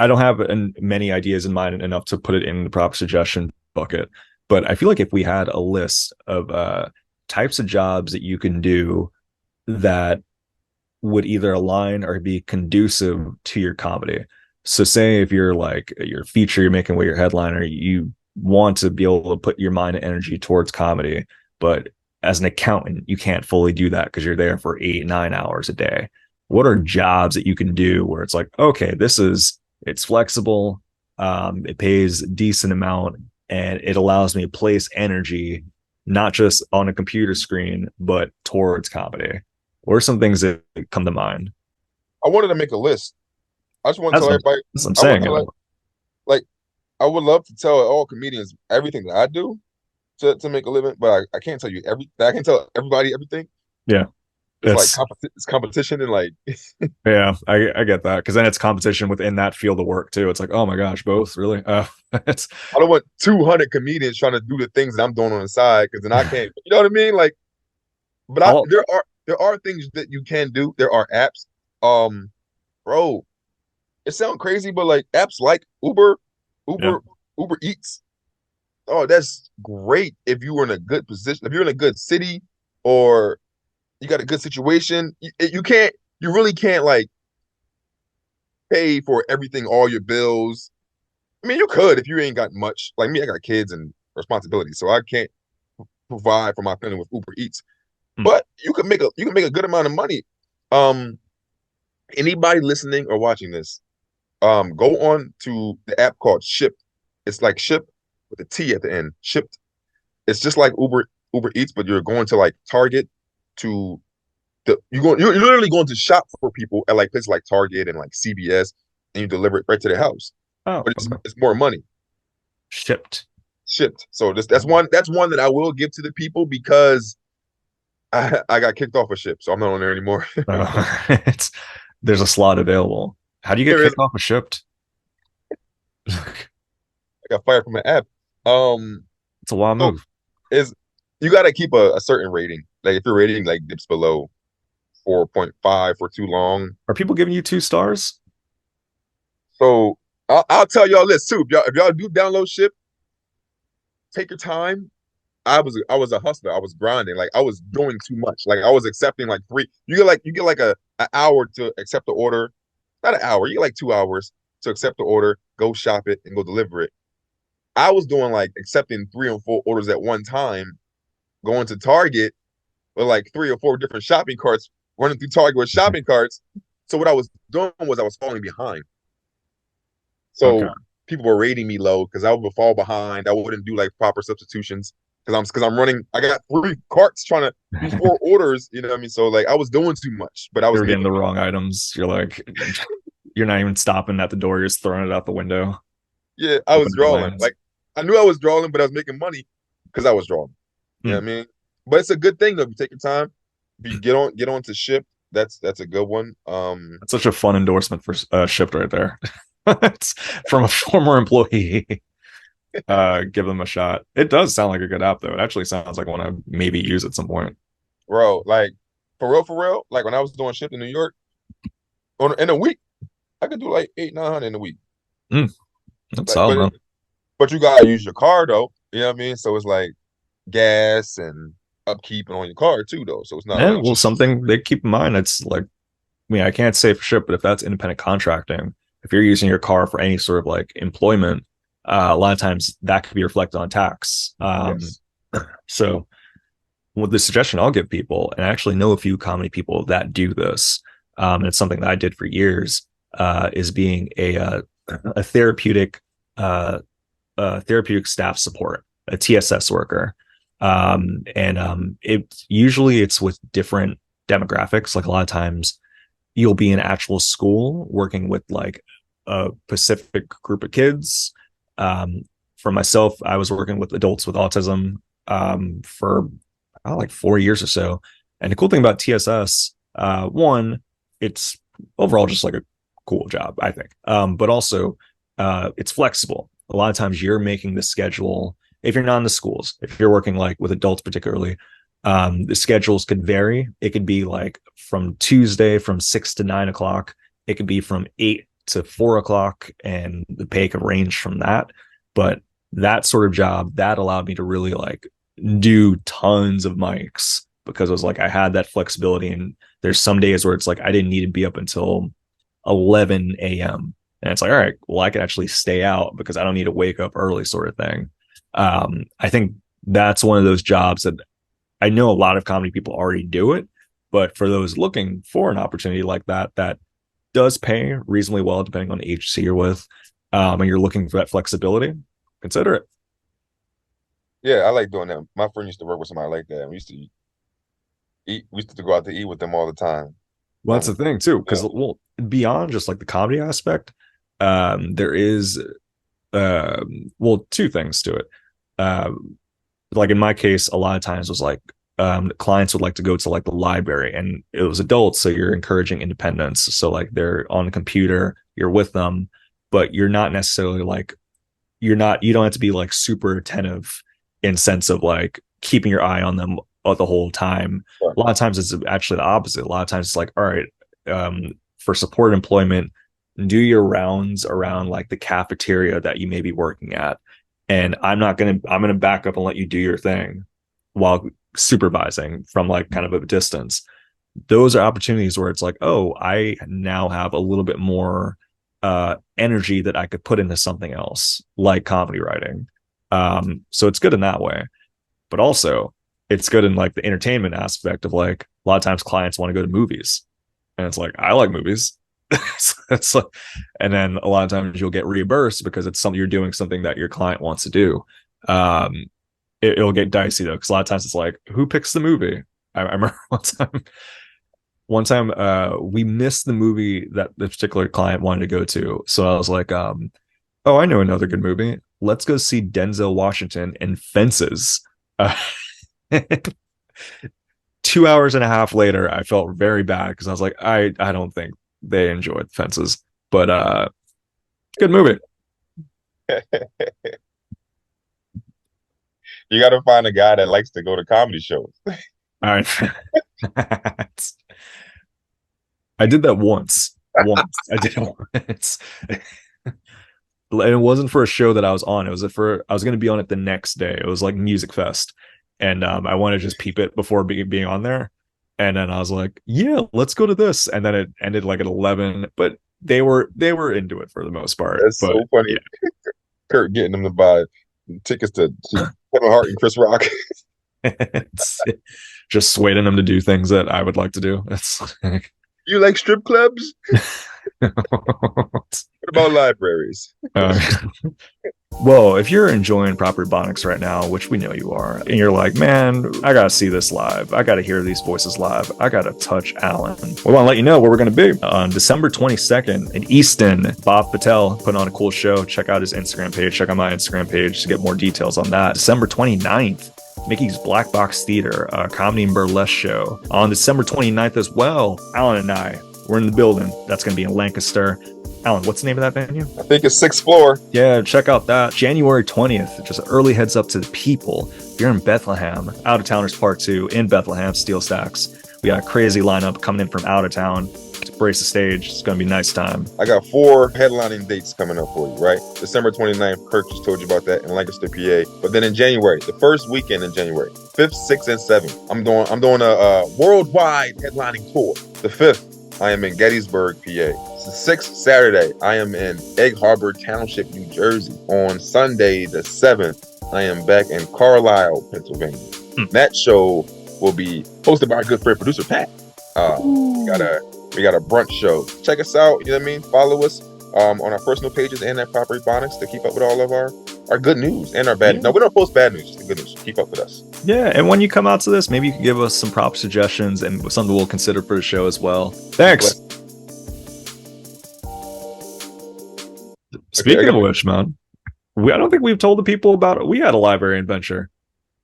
[SPEAKER 2] don't have many ideas in mind enough to put it in the prop suggestion bucket, but I feel like if we had a list of types of jobs that you can do that would either align or be conducive to your comedy. So say if you're like your feature, you're making with your headliner, you want to be able to put your mind and energy towards comedy, but as an accountant, you can't fully do that because you're there for 8, 9 hours a day. What are jobs that you can do where it's like, okay, it's flexible, it pays a decent amount, and it allows me to place energy not just on a computer screen, but towards comedy? What are some things that come to mind?
[SPEAKER 1] I wanted to make a list. I just want to
[SPEAKER 2] That's
[SPEAKER 1] tell
[SPEAKER 2] what,
[SPEAKER 1] everybody.
[SPEAKER 2] that's what I'm
[SPEAKER 1] I want
[SPEAKER 2] saying.
[SPEAKER 1] to like I would love to tell all comedians everything that I do to make a living, but I can't tell you I can tell everybody everything.
[SPEAKER 2] Yeah,
[SPEAKER 1] It's like
[SPEAKER 2] it's
[SPEAKER 1] it's competition and like
[SPEAKER 2] yeah, I get that because then it's competition within that field of work too. It's like, oh my gosh, both really? It's
[SPEAKER 1] I don't want 200 comedians trying to do the things that I'm doing on the side because then I can't. You know what I mean? Like, but
[SPEAKER 2] all
[SPEAKER 1] there are things that you can do. There are apps. Um, bro, it sounds crazy, but like apps like
[SPEAKER 2] yeah,
[SPEAKER 1] Uber, Uber Eats. Oh, that's great if you were in a good position. If you're in a good city or you got a good situation, you really can't like pay for everything, all your bills. I mean, you could if you ain't got much. Like me, I got kids and responsibilities, so I can't provide for my family with Uber Eats.
[SPEAKER 2] Hmm.
[SPEAKER 1] But you can make a good amount of money. Um, Anybody listening or watching this, go on to the app called Ship. It's like Ship with a T at the end. Shipped. It's just like Uber Eats, but you're going to like Target to you're literally going to shop for people at like places like Target and like CVS, and you deliver it right to their house.
[SPEAKER 2] Oh,
[SPEAKER 1] But
[SPEAKER 2] okay.
[SPEAKER 1] it's more money
[SPEAKER 2] Shipped.
[SPEAKER 1] shipped. So this
[SPEAKER 2] Oh.
[SPEAKER 1] that's one that I will give to the people because I got kicked off a ship, so I'm not on there anymore.
[SPEAKER 2] It's there's a slot available. How do you get
[SPEAKER 1] There is
[SPEAKER 2] kicked off a shipped?
[SPEAKER 1] I got fired from an app. Um,
[SPEAKER 2] It's a wild
[SPEAKER 1] so
[SPEAKER 2] move.
[SPEAKER 1] is you got to keep a certain rating. Like if your rating like dips below 4.5 for too long.
[SPEAKER 2] Are people giving you 2 stars?
[SPEAKER 1] So I'll tell y'all this too. If y'all do download ship, take your time. I was a hustler. I was grinding. Like I was doing too much. Like I was accepting like three. You get like a an hour to accept the order. Not an hour. You get like 2 hours to accept the order, go shop it, and go deliver it. I was doing like accepting 3 or 4 orders at one time, going to Target with like 3 or 4 different shopping carts, running through Target with shopping carts. So what I was doing was I was falling behind.
[SPEAKER 2] Okay.
[SPEAKER 1] So people were rating me low because I would fall behind. I wouldn't do like proper substitutions because I'm running. I got 3 carts trying to do 4 orders. You know what I mean? So like I was doing too much, but I was
[SPEAKER 2] You're getting
[SPEAKER 1] making
[SPEAKER 2] the
[SPEAKER 1] money.
[SPEAKER 2] wrong items. You're like, you're not even stopping at the door. You're just throwing it out the window,
[SPEAKER 1] Yeah, I was
[SPEAKER 2] hoping it
[SPEAKER 1] drawing.
[SPEAKER 2] lands.
[SPEAKER 1] Like I knew I was drawing, but I was making money because I was drawing. You know
[SPEAKER 2] Hmm.
[SPEAKER 1] what I mean? But it's a good thing though. If you take your time, if you get on to ship, that's a good one.
[SPEAKER 2] That's such a fun endorsement for shipped right there. It's from a former employee. Give them a shot. It does sound like a good app though. It actually sounds like I want to maybe use at some point.
[SPEAKER 1] Bro, like for real, like when I was doing ship in New York, in a week, I could do like 800, 900 in a week.
[SPEAKER 2] Mm, that's
[SPEAKER 1] Like,
[SPEAKER 2] solid, man.
[SPEAKER 1] but you gotta use your car though. You know what I mean? So it's like gas and upkeep on your car too, though. So it's not
[SPEAKER 2] And
[SPEAKER 1] like
[SPEAKER 2] well,
[SPEAKER 1] cheap.
[SPEAKER 2] something they keep in mind. It's like, I mean, I can't say for sure, but if that's independent contracting, if you're using your car for any sort of like employment, a lot of times that could be reflected on tax.
[SPEAKER 1] Yes.
[SPEAKER 2] So, with the suggestion I'll give people, and I actually know a few comedy people that do this, and it's something that I did for years, is being a uh, therapeutic staff support, a TSS worker. And it usually it's with different demographics. Like a lot of times you'll be in actual school working with like a specific group of kids. Um, for myself, I was working with adults with autism for like 4 years or so. And the cool thing about TSS, one, it's overall just like a cool job, I think. But also, it's flexible. A lot of times you're making the schedule. If you're not in the schools, if you're working like with adults particularly, the schedules could vary. It could be like from Tuesday from 6 to 9 o'clock. It could be from 8 to 4 o'clock, and the pay could range from that. But that sort of job that allowed me to really like do tons of mics because it was like I had that flexibility. And there's some days where it's like I didn't need to be up until 11 a.m. And it's like, all right, well, I can actually stay out because I don't need to wake up early, sort of thing. I think that's one of those jobs that I know a lot of comedy people already do it, but for those looking for an opportunity like that, that does pay reasonably well, depending on the agency you're with, and you're looking for that flexibility, consider it.
[SPEAKER 1] Yeah, I like doing that. My friend used to work with somebody like that. We used to eat. We used to go out to eat with them all the time.
[SPEAKER 2] Well, that's the thing too,
[SPEAKER 1] Yeah.
[SPEAKER 2] because well, beyond just like the comedy aspect, there is well, two things to it. Like in my case, a lot of times was like clients would like to go to like the library, and it was adults, so you're encouraging independence. So like they're on the computer, you're with them, but you're not necessarily like you don't have to be like super attentive in sense of like keeping your eye on them the whole time.
[SPEAKER 1] Right.
[SPEAKER 2] A lot of times it's actually the opposite. A lot of times it's like, all right, for support employment, do your rounds around like the cafeteria that you may be working at, and I'm gonna back up and let you do your thing while supervising from like kind of a distance. Those are opportunities where it's like, oh, I now have a little bit more energy that I could put into something else, like comedy writing. So it's good in that way. But also, it's good in like the entertainment aspect of like a lot of times clients want to go to movies, and it's like I like movies. It's like, and then a lot of times you'll get reimbursed because it's something you're doing something that your client wants to do. Um, it'll get dicey though, because a lot of times it's like, who picks the movie? I remember one time we missed the movie that the particular client wanted to go to, so I was like, oh, I know another good movie, let's go see Denzel Washington in Fences. uh, 2 hours and a half later I felt very bad because I was like, I don't think they enjoyed Fences, but good movie.
[SPEAKER 1] You got to find a guy that likes to go to comedy shows.
[SPEAKER 2] All right. I did that once I did it once. And it wasn't for a show that I was on. It was for, I was going to be on it the next day. It was like Music Fest, and I wanted to just peep it before being on there. And then I was like, yeah, let's go to this. And then it ended like at 11, but they were into it for the most part.
[SPEAKER 1] That's
[SPEAKER 2] But
[SPEAKER 1] so funny.
[SPEAKER 2] yeah.
[SPEAKER 1] Kirk getting them to buy tickets to Kevin Hart and Chris Rock.
[SPEAKER 2] It's just swaying them to do things that I would like to do. It's like,
[SPEAKER 1] You like strip clubs? What about libraries?
[SPEAKER 2] uh, well, if you're enjoying Proper Bonics right now, which we know you are, and you're like, man, I gotta see this live, I gotta hear these voices live, I gotta touch Alan, we want to let you know where we're gonna be on December 22nd in Easton. Bob Patel put on a cool show. Check out his Instagram page, check out my Instagram page to get more details on that. December 29th, Mickey's Black Box Theater, a comedy and burlesque show. On December 29th as well, Alan and I, we're in the building. That's going to be in Lancaster. Alan, what's the name of that venue?
[SPEAKER 1] I think it's 6th floor.
[SPEAKER 2] Yeah, check out that. January 20th, just early heads up to the people. If you're in Bethlehem, Out of Towners Part 2 in Bethlehem, Steel Stacks. We got a crazy lineup coming in from out of town to brace the stage. It's going to be a nice time.
[SPEAKER 1] I got 4 headlining dates coming up for you, right? December 29th, Kirk just told you about that in Lancaster, PA. But then in January, the first weekend in January, 5th, 6th, and 7th, I'm doing a worldwide headlining tour. The 5th, I am in Gettysburg, PA. The 6th, Saturday, I am in Egg Harbor Township, New Jersey. On Sunday, the 7th, I am back in Carlisle, Pennsylvania. That show will be hosted by our good friend, producer Pat. We got a brunch show. Check us out, you know what I mean? Follow us on our personal pages and at Proper Bonics to keep up with all of our good news and our bad news. No, we don't post bad news, just the good news. Keep up with us.
[SPEAKER 2] Yeah, and when you come out to this, maybe you can give us some prop suggestions and something we'll consider for the show as well. Thanks. Speaking of which, man, I don't think we've told the people about it. We had a library adventure.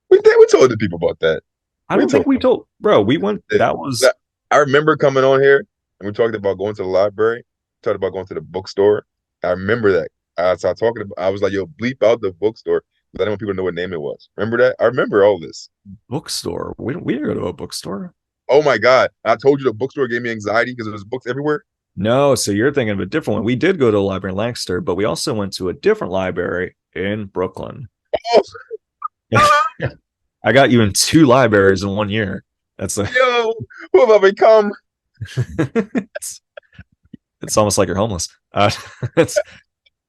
[SPEAKER 1] We told the people about that.
[SPEAKER 2] I don't think we told, bro. We went. That was.
[SPEAKER 1] I remember coming on here and we talked about going to the library, talked about going to the bookstore. I remember that. I started talking about. I was like, "Yo, bleep out the bookstore." I didn't want people to know what name it was. Remember that? I remember all this.
[SPEAKER 2] Bookstore. We didn't go to a bookstore.
[SPEAKER 1] Oh my God! I told you the bookstore gave me anxiety because there was books everywhere.
[SPEAKER 2] No, so you're thinking of a different one. We did go to a library in Lancaster, but we also went to a different library in Brooklyn.
[SPEAKER 1] Oh.
[SPEAKER 2] I got you in 2 libraries in 1 year. That's like,
[SPEAKER 1] yo, who have I become?
[SPEAKER 2] It's almost like you're homeless. That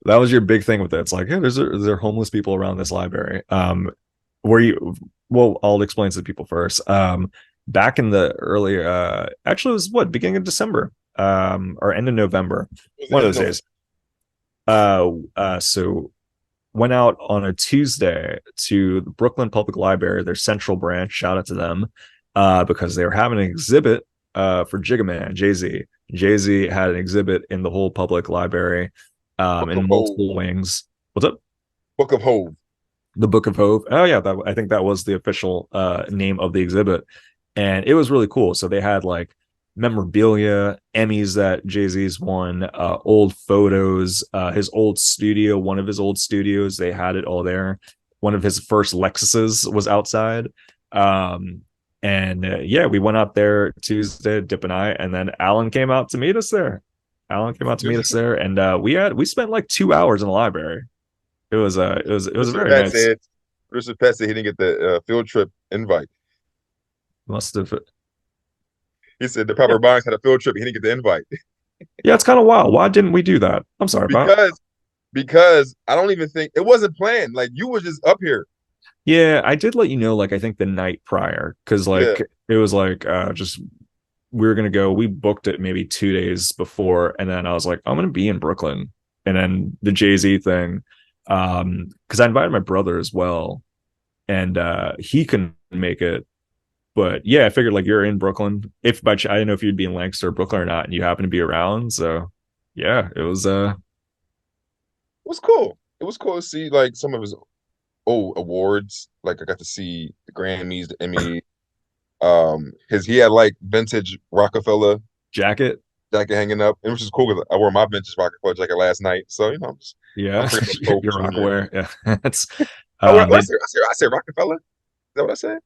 [SPEAKER 2] was your big thing with it. It's like, hey, there homeless people around this library. Well, I'll explain to the people first. Back in the earlier, actually, it was beginning of December, or end of November, one of those days. So went out on a Tuesday to the Brooklyn Public Library, their central branch. Shout out to them, because they were having an exhibit for Jigga Man, Jay-Z. Jay-Z had an exhibit in the whole public library, in multiple wings. What's up?
[SPEAKER 1] Book of Hove.
[SPEAKER 2] The Book of Hove. Oh yeah, I think that was the official name of the exhibit, and it was really cool. So they had like memorabilia, Emmys that Jay-Z's won, old photos, his old studio, one of his old studios, they had it all there. One of his first Lexuses was outside. Yeah, we went out there Tuesday, Dip and I, and then Alan came out to meet us there. And we spent like 2 hours in the library. It was very nice.
[SPEAKER 1] Producer Pat said he didn't get the field trip invite.
[SPEAKER 2] Must have.
[SPEAKER 1] He said the Proper Bonics had a field trip. He didn't get the invite.
[SPEAKER 2] Yeah, it's kind of wild. Why didn't we do that? I'm sorry,
[SPEAKER 1] because I don't even think it wasn't planned. Like, you were just up here.
[SPEAKER 2] Yeah, I did let you know, like I think the night prior, because
[SPEAKER 1] Yeah,
[SPEAKER 2] like it was like just we were gonna go. We booked it maybe 2 days before, and then I was like, I'm gonna be in Brooklyn, and then the Jay-Z thing, because I invited my brother as well, and he couldn't make it. But yeah, I figured like you're in Brooklyn. If by I didn't know if you'd be in Lancaster or Brooklyn or not, and you happen to be around. So yeah, it was
[SPEAKER 1] it was cool. It was cool to see like some of his old awards. Like I got to see the Grammys, the Emmy. His he had like vintage Rockefeller
[SPEAKER 2] jacket.
[SPEAKER 1] jacket hanging up, and which is cool because I wore my vintage Rockefeller jacket last night. So I'm
[SPEAKER 2] Yeah,
[SPEAKER 1] bringing those old
[SPEAKER 2] your
[SPEAKER 1] souvenirs.
[SPEAKER 2] Rockaware. Yeah, it's
[SPEAKER 1] Oh,
[SPEAKER 2] they
[SPEAKER 1] I said Rockefeller. Is that what I said?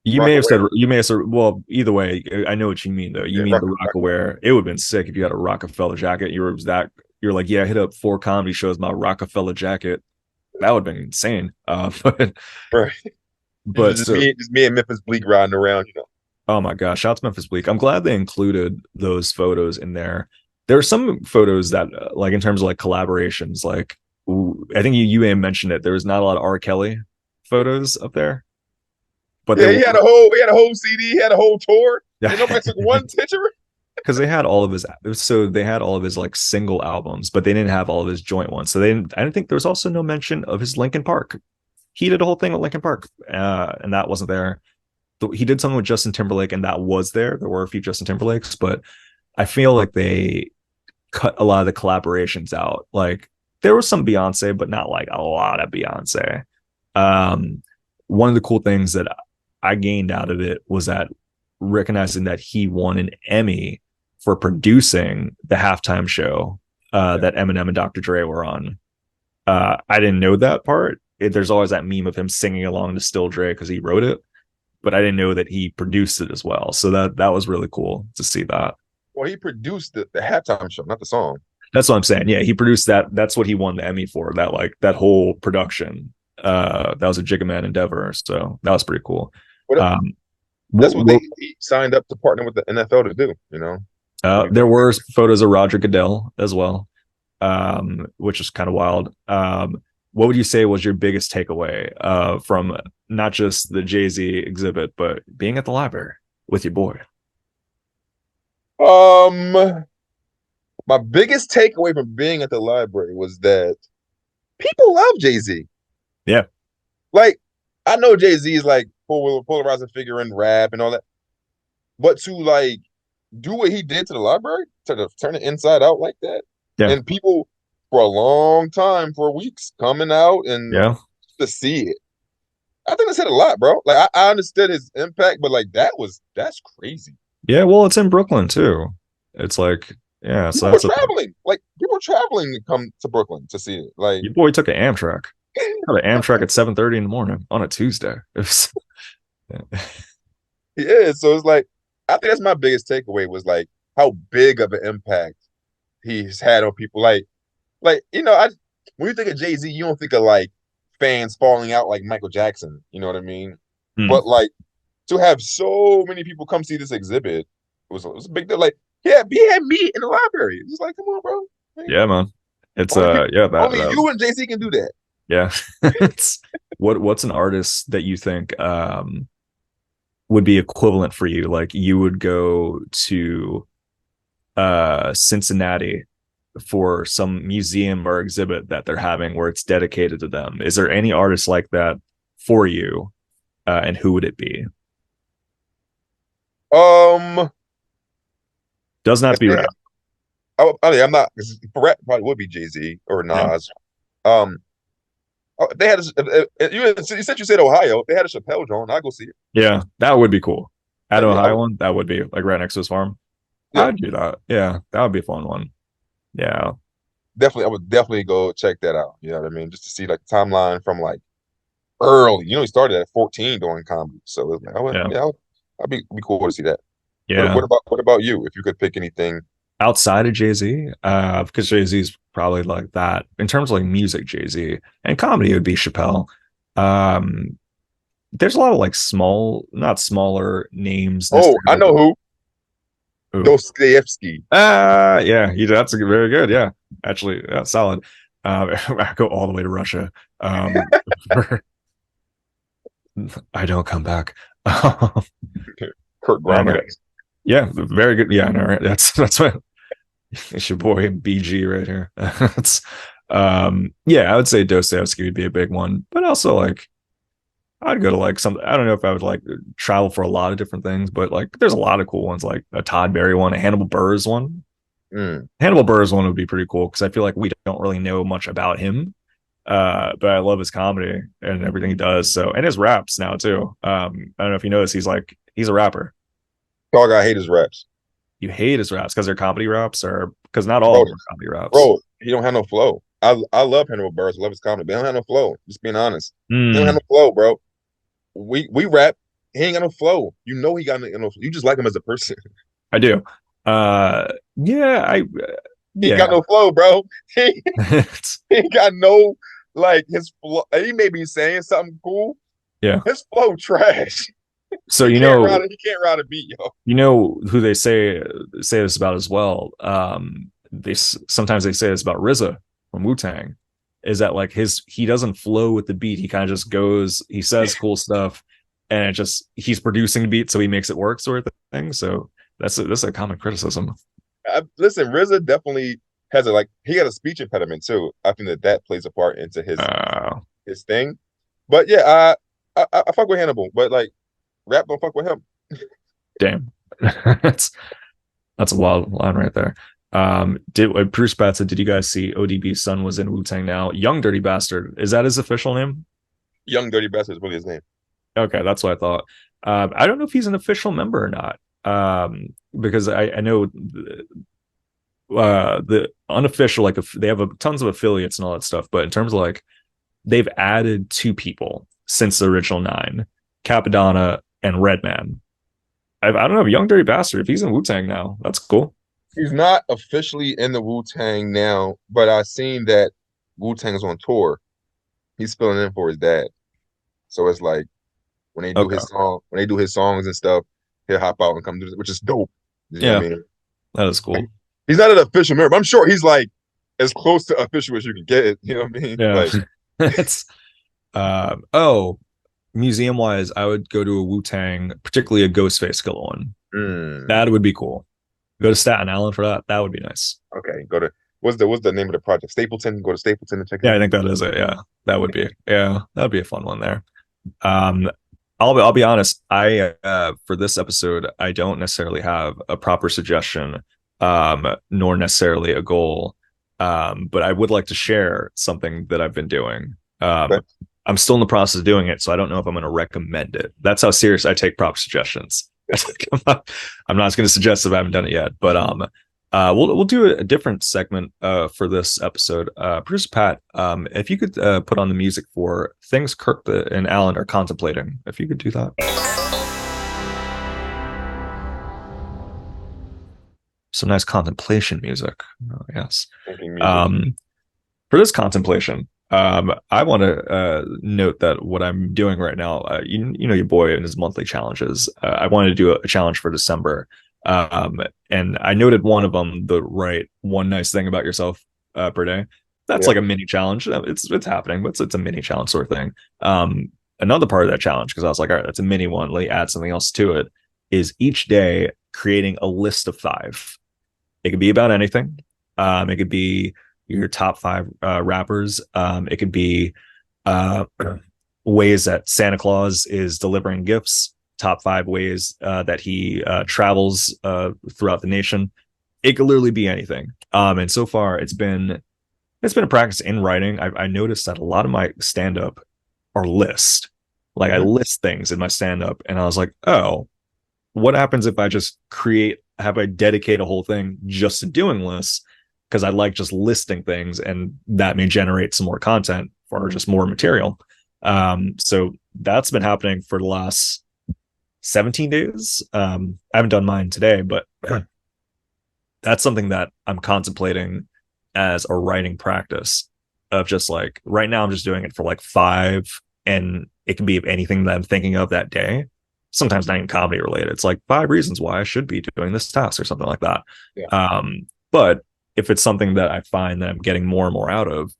[SPEAKER 2] You may have said,
[SPEAKER 1] Rockaware.
[SPEAKER 2] well, either way, I know what you mean though. You
[SPEAKER 1] Yeah,
[SPEAKER 2] mean the
[SPEAKER 1] Rock.
[SPEAKER 2] Rockaware. It would have been sick if you had a Rockefeller jacket. You're like, yeah, I hit up 4 comedy shows, my Rockefeller jacket. That would have been insane. But
[SPEAKER 1] Right.
[SPEAKER 2] but so
[SPEAKER 1] Just me and Memphis Bleak riding around.
[SPEAKER 2] oh my gosh, shouts Memphis Bleak. I'm glad they included those photos in there. There are some photos that like in terms of like collaborations, like I think you may have mentioned it. There was not a lot of R. Kelly photos up there, but there
[SPEAKER 1] Yeah,
[SPEAKER 2] were
[SPEAKER 1] he had a whole CD, he had a whole tour, and nobody took one picture.
[SPEAKER 2] because they had all of his they had all of his like single albums, but they didn't have all of his joint ones. So they didn't. I didn't think there was also no mention of his Linkin Park. He did a whole thing with Linkin Park, and that wasn't there. He did something with Justin Timberlake, and that was there. There were a few Justin Timberlakes, but I feel like they cut a lot of the collaborations out. Like there was some Beyonce, but not like a lot of Beyonce. Um, One of the cool things that I gained out of it was that recognizing that he won an Emmy for producing the halftime show
[SPEAKER 1] Yeah.
[SPEAKER 2] that Eminem and Dr. Dre were on. I didn't know that part. There's always that meme of him singing along to Still Dre because he wrote it, but I didn't know that he produced it as well. So that was really cool to see that.
[SPEAKER 1] Well, he produced the halftime show, not the song.
[SPEAKER 2] That's what I'm saying. Yeah, he produced that. That's what he won the Emmy for. That like that whole production. That was a Jigga Man endeavor. So that was pretty cool.
[SPEAKER 1] What
[SPEAKER 2] Um,
[SPEAKER 1] That's what
[SPEAKER 2] what
[SPEAKER 1] he signed up to partner with the NFL to do. When he
[SPEAKER 2] there were photos of Roger Goodell as well, which is kind of wild. What would you say was your biggest takeaway from not just the Jay-Z exhibit, but being at the library with your boy?
[SPEAKER 1] um my biggest takeaway from being at the library was that people love Jay-Z.
[SPEAKER 2] Yeah,
[SPEAKER 1] Like, I know Jay-Z is like polarizing figure in rap and all that, but to like do what he did to the library, to turn it inside out like that,
[SPEAKER 2] yeah,
[SPEAKER 1] and people for a long time, for weeks, coming out and
[SPEAKER 2] yeah,
[SPEAKER 1] to see it. I think it said a lot, bro. Like I understood his impact, but like that's crazy.
[SPEAKER 2] yeah. Well, it's in Brooklyn too. It's like, yeah, so
[SPEAKER 1] People were
[SPEAKER 2] that's a thing.
[SPEAKER 1] traveling. Like people were traveling to come to Brooklyn to see it. Like
[SPEAKER 2] Your boy took an Amtrak. Got an Amtrak at 7:30 in the morning on a Tuesday. It was, yeah.
[SPEAKER 1] yeah, so it's like I think that's my biggest takeaway was like how big of an impact he's had on people. I when you think of Jay-Z, you don't think of like fans falling out like Michael Jackson, you know what I mean?
[SPEAKER 2] Hmm.
[SPEAKER 1] But like to have so many people come see this exhibit was a big deal. Like, yeah, he had me in the library. It's like, come on, bro. Like,
[SPEAKER 2] Yeah, man. It's
[SPEAKER 1] only people,
[SPEAKER 2] yeah, that
[SPEAKER 1] only
[SPEAKER 2] that
[SPEAKER 1] you and Jay-Z can do that.
[SPEAKER 2] yeah. It's what's an artist that you think would be equivalent for you? Like you would go to Cincinnati for some museum or exhibit that they're having where it's dedicated to them. Is there any artist like that for you? And who would it be?
[SPEAKER 1] Um,
[SPEAKER 2] Doesn't have
[SPEAKER 1] if
[SPEAKER 2] to be
[SPEAKER 1] they,
[SPEAKER 2] rap.
[SPEAKER 1] I'm not. 'Cause for rap, probably would be Jay-Z or
[SPEAKER 2] Yeah.
[SPEAKER 1] Nas. Um, if they had you said you said Ohio. If they had a Chappelle joint, I'd go see it.
[SPEAKER 2] Yeah, that would be cool. At
[SPEAKER 1] Yeah, I
[SPEAKER 2] Ohio
[SPEAKER 1] would.
[SPEAKER 2] one, that would be like right next to his farm.
[SPEAKER 1] Yeah,
[SPEAKER 2] I'd do that. Yeah, that would be a fun one. Yeah.
[SPEAKER 1] definitely. I would definitely go check that out. You know what I mean? Just to see like the timeline from like early. He started at 14 doing comedy, so it's like,
[SPEAKER 2] Yeah.
[SPEAKER 1] I'd be cool to see that.
[SPEAKER 2] Yeah.
[SPEAKER 1] What about you? If you could pick anything,
[SPEAKER 2] Outside of Jay-Z, because Jay-Z's probably like that. In terms of like music, Jay-Z and comedy, it would be Chappelle. Um, there's a lot of like not smaller names
[SPEAKER 1] oh, I
[SPEAKER 2] necessarily,
[SPEAKER 1] know who.
[SPEAKER 2] but
[SPEAKER 1] Dostoevsky.
[SPEAKER 2] yeah, that's very good. Yeah, actually, solid. I go all the way to Russia. Um, I don't come back.
[SPEAKER 1] Kirk
[SPEAKER 2] Man,
[SPEAKER 1] Grommer.
[SPEAKER 2] yeah, very good. Yeah, no, right. That's what it's your boy BG right here. That's yeah, I would say Dostoevsky would be a big one, but also like I'd go to like some. I don't know if I would like travel for a lot of different things, but like there's a lot of cool ones, like a Todd Berry one, a Hannibal Burrs one.
[SPEAKER 1] Mm.
[SPEAKER 2] Hannibal Burrs one would be pretty cool because I feel like we don't really know much about him. But I love his comedy and everything he does. So, and his raps now too. I don't know if you notice, he's a rapper.
[SPEAKER 1] Dog, I hate his raps.
[SPEAKER 2] You hate his raps because they're comedy raps, or because not all
[SPEAKER 1] Bro,
[SPEAKER 2] of them are comedy raps.
[SPEAKER 1] bro, he don't have no flow. I love Hannibal Buress. I love his comedy, but he don't have no flow. Just being honest. He don't have
[SPEAKER 2] Mm,
[SPEAKER 1] no flow, bro. We rap. He ain't got no flow. You know he got no. You just like him as a person.
[SPEAKER 2] I do. Yeah,
[SPEAKER 1] He ain't got
[SPEAKER 2] yeah.
[SPEAKER 1] no flow, bro. He ain't got no like his flow. He may be saying something cool.
[SPEAKER 2] Yeah.
[SPEAKER 1] His flow trash.
[SPEAKER 2] So you know,
[SPEAKER 1] He can't ride a beat, yo.
[SPEAKER 2] who they say this about as well. Sometimes they say this about RZA from Wu Tang, is that like he doesn't flow with the beat. He kind of just goes. He says cool stuff, and it just he's producing the beat, so he makes it work, sort of thing. So that's a common criticism.
[SPEAKER 1] Listen, RZA definitely has he had a speech impediment too. I think that plays a part into
[SPEAKER 2] Uh,
[SPEAKER 1] his thing. But yeah, I fuck with Hannibal, but like rap don't fuck with him.
[SPEAKER 2] Damn, that's that's a wild line right there. Did Bruce Bat said, did you guys see ODB's son was in Wu Tang now? Young Dirty Bastard. Is that his official name?
[SPEAKER 1] Young Dirty Bastard is really his name.
[SPEAKER 2] Okay, that's what I thought. I don't know if he's an official member or not. Because I know the unofficial, like if they have tons of affiliates and all that stuff, but in terms of like they've added two people since the original nine, Capadonna and Redman. I don't know, Young Dirty Bastard, if he's in Wu Tang now, that's cool.
[SPEAKER 1] He's not officially in the Wu Tang now, but I seen that Wu Tang is on tour. He's filling in for his dad, so it's like
[SPEAKER 2] Okay.
[SPEAKER 1] when they do his songs and stuff, he'll hop out and come do this, which is dope. You know what
[SPEAKER 2] Yeah,
[SPEAKER 1] I mean?
[SPEAKER 2] that is
[SPEAKER 1] Like,
[SPEAKER 2] cool.
[SPEAKER 1] he's not an official member. I'm sure he's like as close to official as you can get it. You know what I mean?
[SPEAKER 2] Yeah.
[SPEAKER 1] Like,
[SPEAKER 2] It's oh, museum wise, I would go to a Wu Tang, particularly a Ghostface Killer one.
[SPEAKER 1] mm,
[SPEAKER 2] That would be cool. Go to Staten Island for that. That would be nice.
[SPEAKER 1] okay, go to what's the name of the project? Stapleton. Go to Stapleton and check it
[SPEAKER 2] Yeah, I
[SPEAKER 1] out.
[SPEAKER 2] think that is it. Yeah, that would be. Yeah, that would be a fun one there. Um, I'll be honest. I for this episode, I don't necessarily have a proper suggestion, nor necessarily a goal. But I would like to share something that I've been doing.
[SPEAKER 1] Okay.
[SPEAKER 2] I'm still in the process of doing it, so I don't know if I'm going to recommend it. That's how serious I take proper suggestions. I'm not going to suggest if I haven't done it yet, but we'll do a different segment for this episode. Bruce Pat, if you could put on the music for things Kirk and Alan are contemplating, if you could do that. Some nice contemplation music. Oh, yes.
[SPEAKER 1] Thinking music.
[SPEAKER 2] For this contemplation, I want to note that what I'm doing right now, you know, your boy and his monthly challenges. I wanted to do a challenge for December, and I noted one of them, the right one nice thing about yourself per day. That's
[SPEAKER 1] Yeah.
[SPEAKER 2] like a mini challenge. It's happening, but it's a mini challenge sort of thing. Another part of that challenge, because I was like, all right, that's a mini one. Let me add something else to it. Is each day creating a list of 5. It could be about anything. It could be your top 5 rappers. It could be ways that Santa Claus is delivering gifts. Top 5 ways that he travels throughout the nation. It could literally be anything. And so far, it's been a practice in writing. I noticed that a lot of my stand up are list. Like I list things in my stand up, and I was like, oh, what happens if I just I dedicate a whole thing just to doing lists? Because I like just listing things, and that may generate some more content or just more material. So that's been happening for the last 17 days. I haven't done mine today, but that's something that I'm contemplating as a writing practice of just like right now I'm just doing it for like 5, and it can be anything that I'm thinking of that day. Sometimes not even comedy related. It's like 5 reasons why I should be doing this task or something like that.
[SPEAKER 1] Yeah.
[SPEAKER 2] But if it's something that I find that I'm getting more and more out of,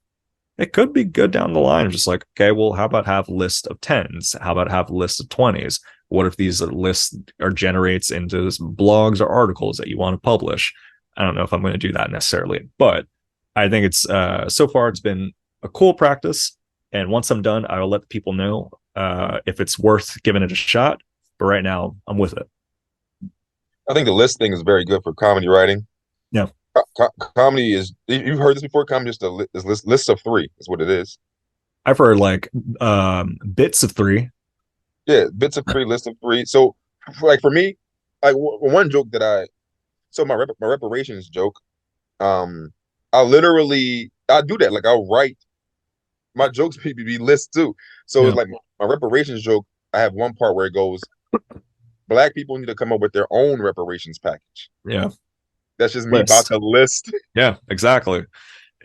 [SPEAKER 2] it could be good down the line. Just like, okay, well, how about have list of tens? How about have list of 20s? What if these lists are generates into blogs or articles that you want to publish? I don't know if I'm going to do that necessarily, but I think it's so far it's been a cool practice. And once I'm done, I will let people know if it's worth giving it a shot. But right now, I'm with it.
[SPEAKER 1] I think the list thing is very good for comedy writing.
[SPEAKER 2] Yeah,
[SPEAKER 1] Comedy is you've heard this before. Comedy is is list of three is what it is.
[SPEAKER 2] I've heard like bits of three.
[SPEAKER 1] Yeah, bits of three, list of three. So like for me, like one joke that my reparations joke. Um, I do that. Like I'll write my jokes be lists too. So it's
[SPEAKER 2] Yeah,
[SPEAKER 1] like my reparations joke. I have one part where it goes, Black people need to come up with their own reparations package.
[SPEAKER 2] yeah,
[SPEAKER 1] That's just me about
[SPEAKER 2] list.
[SPEAKER 1] to list.
[SPEAKER 2] Yeah, exactly.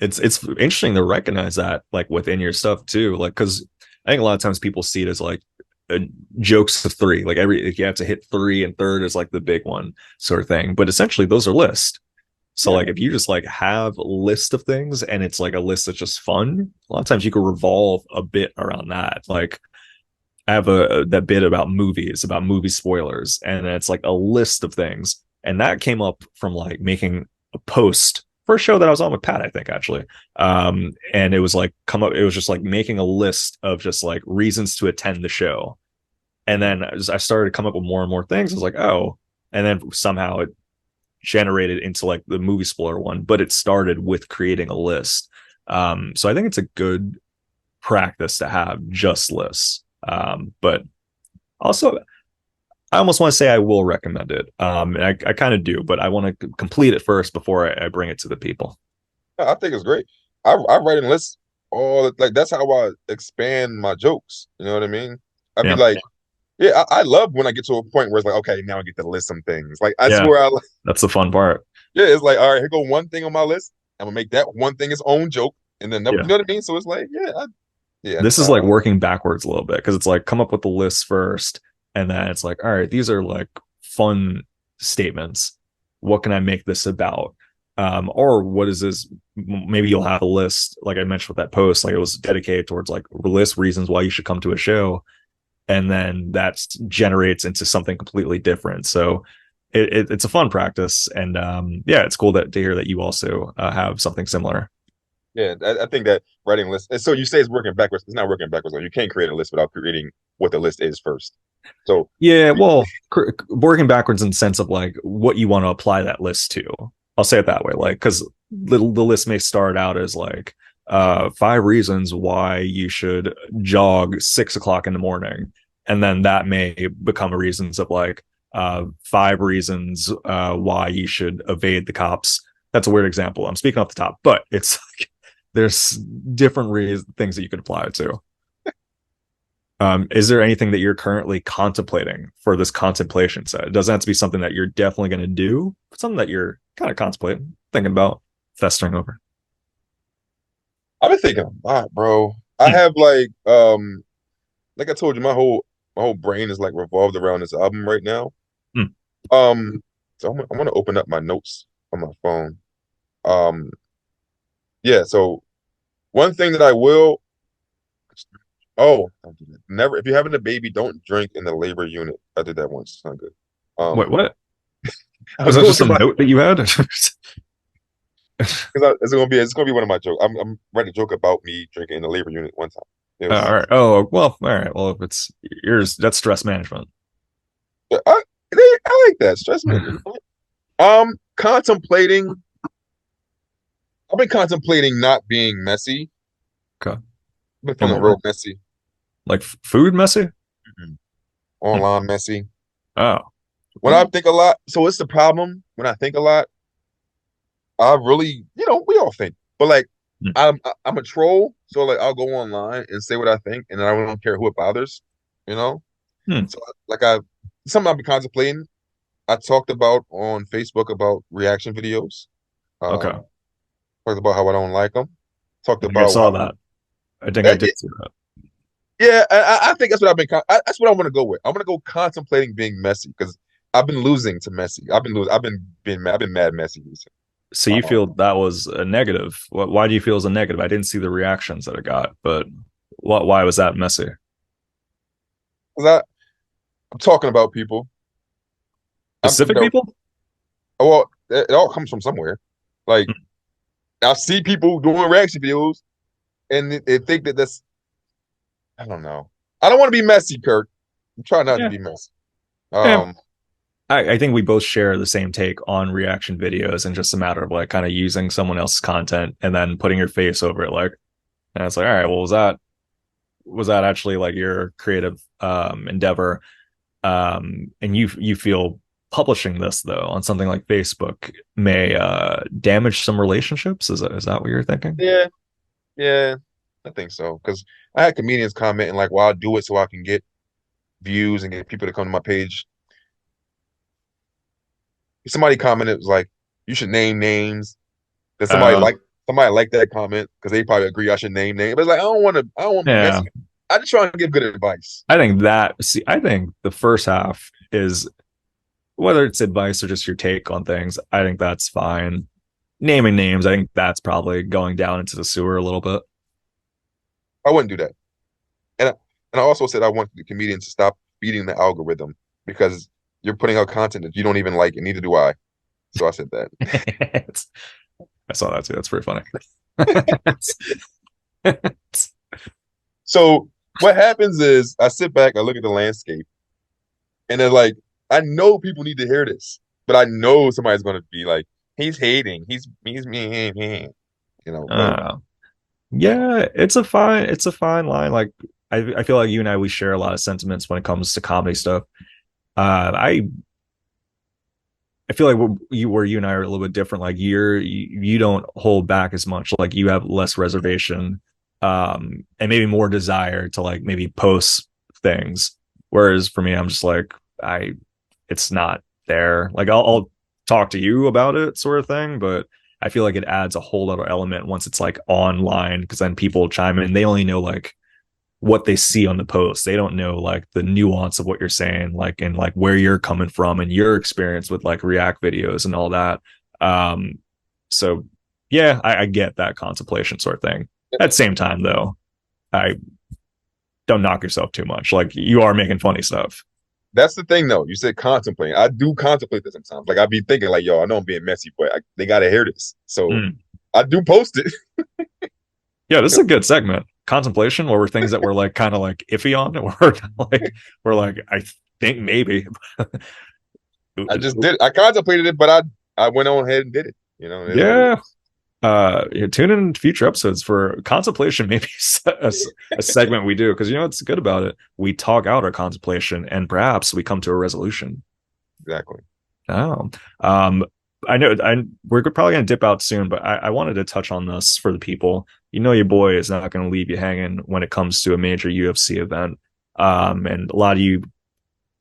[SPEAKER 2] It's interesting to recognize that like within your stuff too, like because I think a lot of times people see it as like uh, jokes of three, like if you have to hit three and third is like the big one sort of thing, but essentially those are lists. So
[SPEAKER 1] Yeah,
[SPEAKER 2] like if you just like have a list of things and it's like a list that's just fun, a lot of times you can revolve a bit around that. Like I have that bit about movie spoilers, and it's like a list of things, and that came up from like making a post for a show that I was on with Pat, I think actually, and it was like come up, it was just like making a list of just like reasons to attend the show, and then I started to come up with more and more things. I was like, oh, and then somehow it generated into like the movie spoiler one, but it started with creating a list. So I think it's a good practice to have just lists. But also, I almost want to say I will recommend it. And I kind of do, but I want to complete it first before I bring it to the people.
[SPEAKER 1] I think it's great. I write in lists like that's how I expand my jokes. You know what I mean? I'd be
[SPEAKER 2] Yeah.
[SPEAKER 1] like, yeah, I love when I get to a point where it's like, okay, now I get to list some things. Like I
[SPEAKER 2] Yeah.
[SPEAKER 1] swear,
[SPEAKER 2] That's the fun part.
[SPEAKER 1] yeah, it's like, all right, here go one thing on my list. I'm gonna make that one thing its own joke, and then you
[SPEAKER 2] Yeah.
[SPEAKER 1] know what I mean. So it's like, yeah,
[SPEAKER 2] This is like working backwards a little bit because it's like come up with the list first. And then it's like, all right, these are like fun statements. What can I make this about? Or what is this? Maybe you'll have a list, like I mentioned with that post, like it was dedicated towards like list reasons why you should come to a show. And then that generates into something completely different. So it's a fun practice. And yeah, it's cool to hear that you also have something similar.
[SPEAKER 1] yeah. I think that writing lists. And so you say it's working backwards. It's not working backwards. Like you can't create a list without creating what the list is first. So
[SPEAKER 2] Yeah, well, working backwards in the sense of like what you want to apply that list to. I'll say it that way, like because the list may start out as like 5 reasons why you should jog 6 o'clock in the morning, and then that may become a reasons of like 5 reasons why you should evade the cops. That's a weird example. I'm speaking off the top, but it's like there's different things that you could apply it to. Is there anything that you're currently contemplating for this contemplation set? It doesn't have to be something that you're definitely going to do, but something that you're kind of contemplating, thinking about, festering over.
[SPEAKER 1] I've been thinking a lot, bro. I
[SPEAKER 2] Hmm.
[SPEAKER 1] have like I told you, my whole brain is like revolved around this album right now.
[SPEAKER 2] Hmm.
[SPEAKER 1] Um, so I'm gonna open up my notes on my phone. Um, yeah. So one thing that I will, don't do that. Never. If you're having a baby, don't drink in the labor unit. I did that once. It's not good.
[SPEAKER 2] Wait,
[SPEAKER 1] Um,
[SPEAKER 2] what?
[SPEAKER 1] I
[SPEAKER 2] Was
[SPEAKER 1] was
[SPEAKER 2] that
[SPEAKER 1] going
[SPEAKER 2] just
[SPEAKER 1] through
[SPEAKER 2] a
[SPEAKER 1] my
[SPEAKER 2] note that you had?
[SPEAKER 1] because it's gonna be one of my jokes. I'm writing a joke about me drinking in the labor unit one time. It
[SPEAKER 2] All
[SPEAKER 1] was
[SPEAKER 2] right. Oh, well, all right. Well, if it's yours, that's stress management.
[SPEAKER 1] I like that stress management. Contemplating. I've been contemplating not being messy.
[SPEAKER 2] Okay.
[SPEAKER 1] I've been
[SPEAKER 2] And
[SPEAKER 1] feeling real messy.
[SPEAKER 2] like food messy?
[SPEAKER 1] Mhm.
[SPEAKER 2] Hmm.
[SPEAKER 1] Online messy.
[SPEAKER 2] Oh.
[SPEAKER 1] When I think a lot, so it's the problem. When I think a lot, I really, we all think, but like,
[SPEAKER 2] Hmm.
[SPEAKER 1] I'm a troll, so like I'll go online and say what I think, and I don't care who it bothers, you know.
[SPEAKER 2] Hmm.
[SPEAKER 1] So like something I've been contemplating. I talked about on Facebook about reaction videos.
[SPEAKER 2] Okay.
[SPEAKER 1] Talked about how I don't like them. Talked
[SPEAKER 2] I think I
[SPEAKER 1] about
[SPEAKER 2] saw that. I think I did see that.
[SPEAKER 1] yeah, I think that's what I've been. That's what I want to go with. I want to go contemplating being messy because I've been losing to messy. I've been losing. I've been mad messy recently.
[SPEAKER 2] So you feel that was a negative? Why do you feel it was a negative? I didn't see the reactions that it got, but why was that messy?
[SPEAKER 1] 'Cause I'm talking about people.
[SPEAKER 2] Specific people?
[SPEAKER 1] Well, it all comes from somewhere. Like I see people doing reaction videos, and they think that that's. I don't know. I don't want to be messy, Kirk. I'm trying not to
[SPEAKER 2] Yeah.
[SPEAKER 1] be messy.
[SPEAKER 2] Yeah.
[SPEAKER 1] Um,
[SPEAKER 2] I think we both share the same take on reaction videos and just a matter of like kind of using someone else's content and then putting your face over it. Like, and it's like, all right, well, was that actually like your creative endeavor? And you feel publishing this though on something like Facebook may damage some relationships. Is that what you're thinking?
[SPEAKER 1] yeah, yeah, I think so. Because I had comedians commenting like, "Well, I'll do it so I can get views and get people to come to my page." Somebody commented was like, "You should name names." Then
[SPEAKER 2] Uh,
[SPEAKER 1] somebody liked that comment because they probably agree I should name names. But it's like I don't want to be
[SPEAKER 2] yeah,
[SPEAKER 1] messy. I just try and give good advice.
[SPEAKER 2] I think the first half is whether it's advice or just your take on things. I think that's fine. Naming names, I think that's probably going down into the sewer a little bit.
[SPEAKER 1] I wouldn't do that. And I also said I want the comedians to stop feeding the algorithm because you're putting out content that you don't even like, and neither do I. So I said that.
[SPEAKER 2] I saw that too. That's pretty funny.
[SPEAKER 1] So what happens is I sit back, I look at the landscape, and then like I know people need to hear this, but I know somebody's gonna be like, he's hating, he's me, but
[SPEAKER 2] uh, yeah, it's a fine line. Like I feel like you and we share a lot of sentiments when it comes to comedy stuff. I feel like where you and I are a little bit different. Like you don't hold back as much. Like you have less reservation, and maybe more desire to like maybe post things. Whereas for me, I'm just like it's not there. Like I'll talk to you about it, sort of thing. But I feel like it adds a whole other element once it's like online, because then people chime in. They only know like what they see on the post. They don't know like the nuance of what you're saying, like, and like where you're coming from and your experience with like React videos and all that. Um, so yeah, I get that contemplation sort of thing. At the same time, though, I don't knock yourself too much. Like you are making funny stuff.
[SPEAKER 1] that's the thing though. You said contemplate. I do contemplate this sometimes. Like I be thinking like, yo, I know I'm being messy, but they gotta hear this. So
[SPEAKER 2] Mm.
[SPEAKER 1] I do post it.
[SPEAKER 2] Yeah, this is a good segment. Contemplation, where we're things that we're like kind of like iffy on, we're like, I think maybe.
[SPEAKER 1] I just did it. I contemplated it, but I went on ahead and did it. It is what it
[SPEAKER 2] Yeah,
[SPEAKER 1] is.
[SPEAKER 2] tune in future episodes for contemplation, maybe a segment we do, because what's good about it, we talk out our contemplation and perhaps we come to a resolution.
[SPEAKER 1] Exactly.
[SPEAKER 2] Oh, I know we're probably gonna dip out soon, but I wanted to touch on this for the people. Your boy is not going to leave you hanging when it comes to a major UFC event. And a lot of you,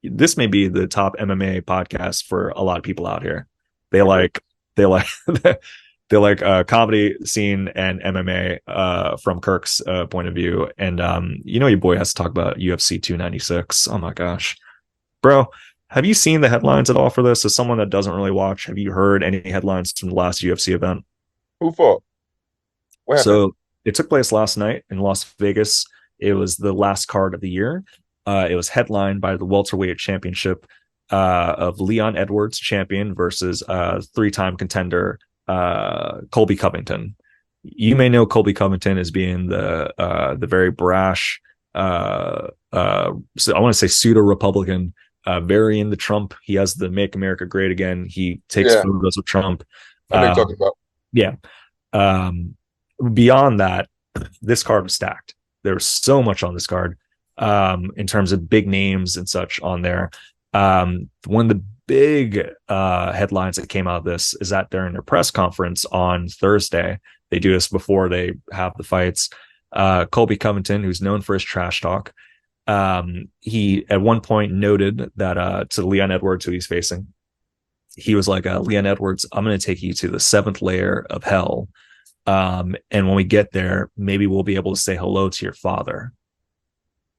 [SPEAKER 2] this may be the top MMA podcast for a lot of people out here. They like they like they like comedy scene and MMA from Kirk's point of view. And your boy has to talk about UFC 296. Oh my gosh, bro. Have you seen the headlines at all for this? As someone that doesn't really watch, have you heard any headlines from the last UFC event?
[SPEAKER 1] Who fought? What happened?
[SPEAKER 2] So it took place last night in Las Vegas. It was the last card of the year. It was headlined by the welterweight championship of Leon Edwards, champion, versus three-time contender Colby Covington. You may know Colby Covington as being the very brash, so I want to say pseudo Republican, very into Trump. He has the "Make America Great Again." He takes
[SPEAKER 1] Yeah,
[SPEAKER 2] photos of Trump.
[SPEAKER 1] I know you're talking about.
[SPEAKER 2] Yeah. Um, Beyond that, this card was stacked. There was so much on this card, in terms of big names and such on there. One of the big headlines that came out of this is that during their press conference on Thursday, they do this before they have the fights. Colby Covington, who's known for his trash talk, he at one point noted that to Leon Edwards, who he's facing, he was like, Leon Edwards, I'm going to take you to the seventh layer of hell. And when we get there, maybe we'll be able to say hello to your father.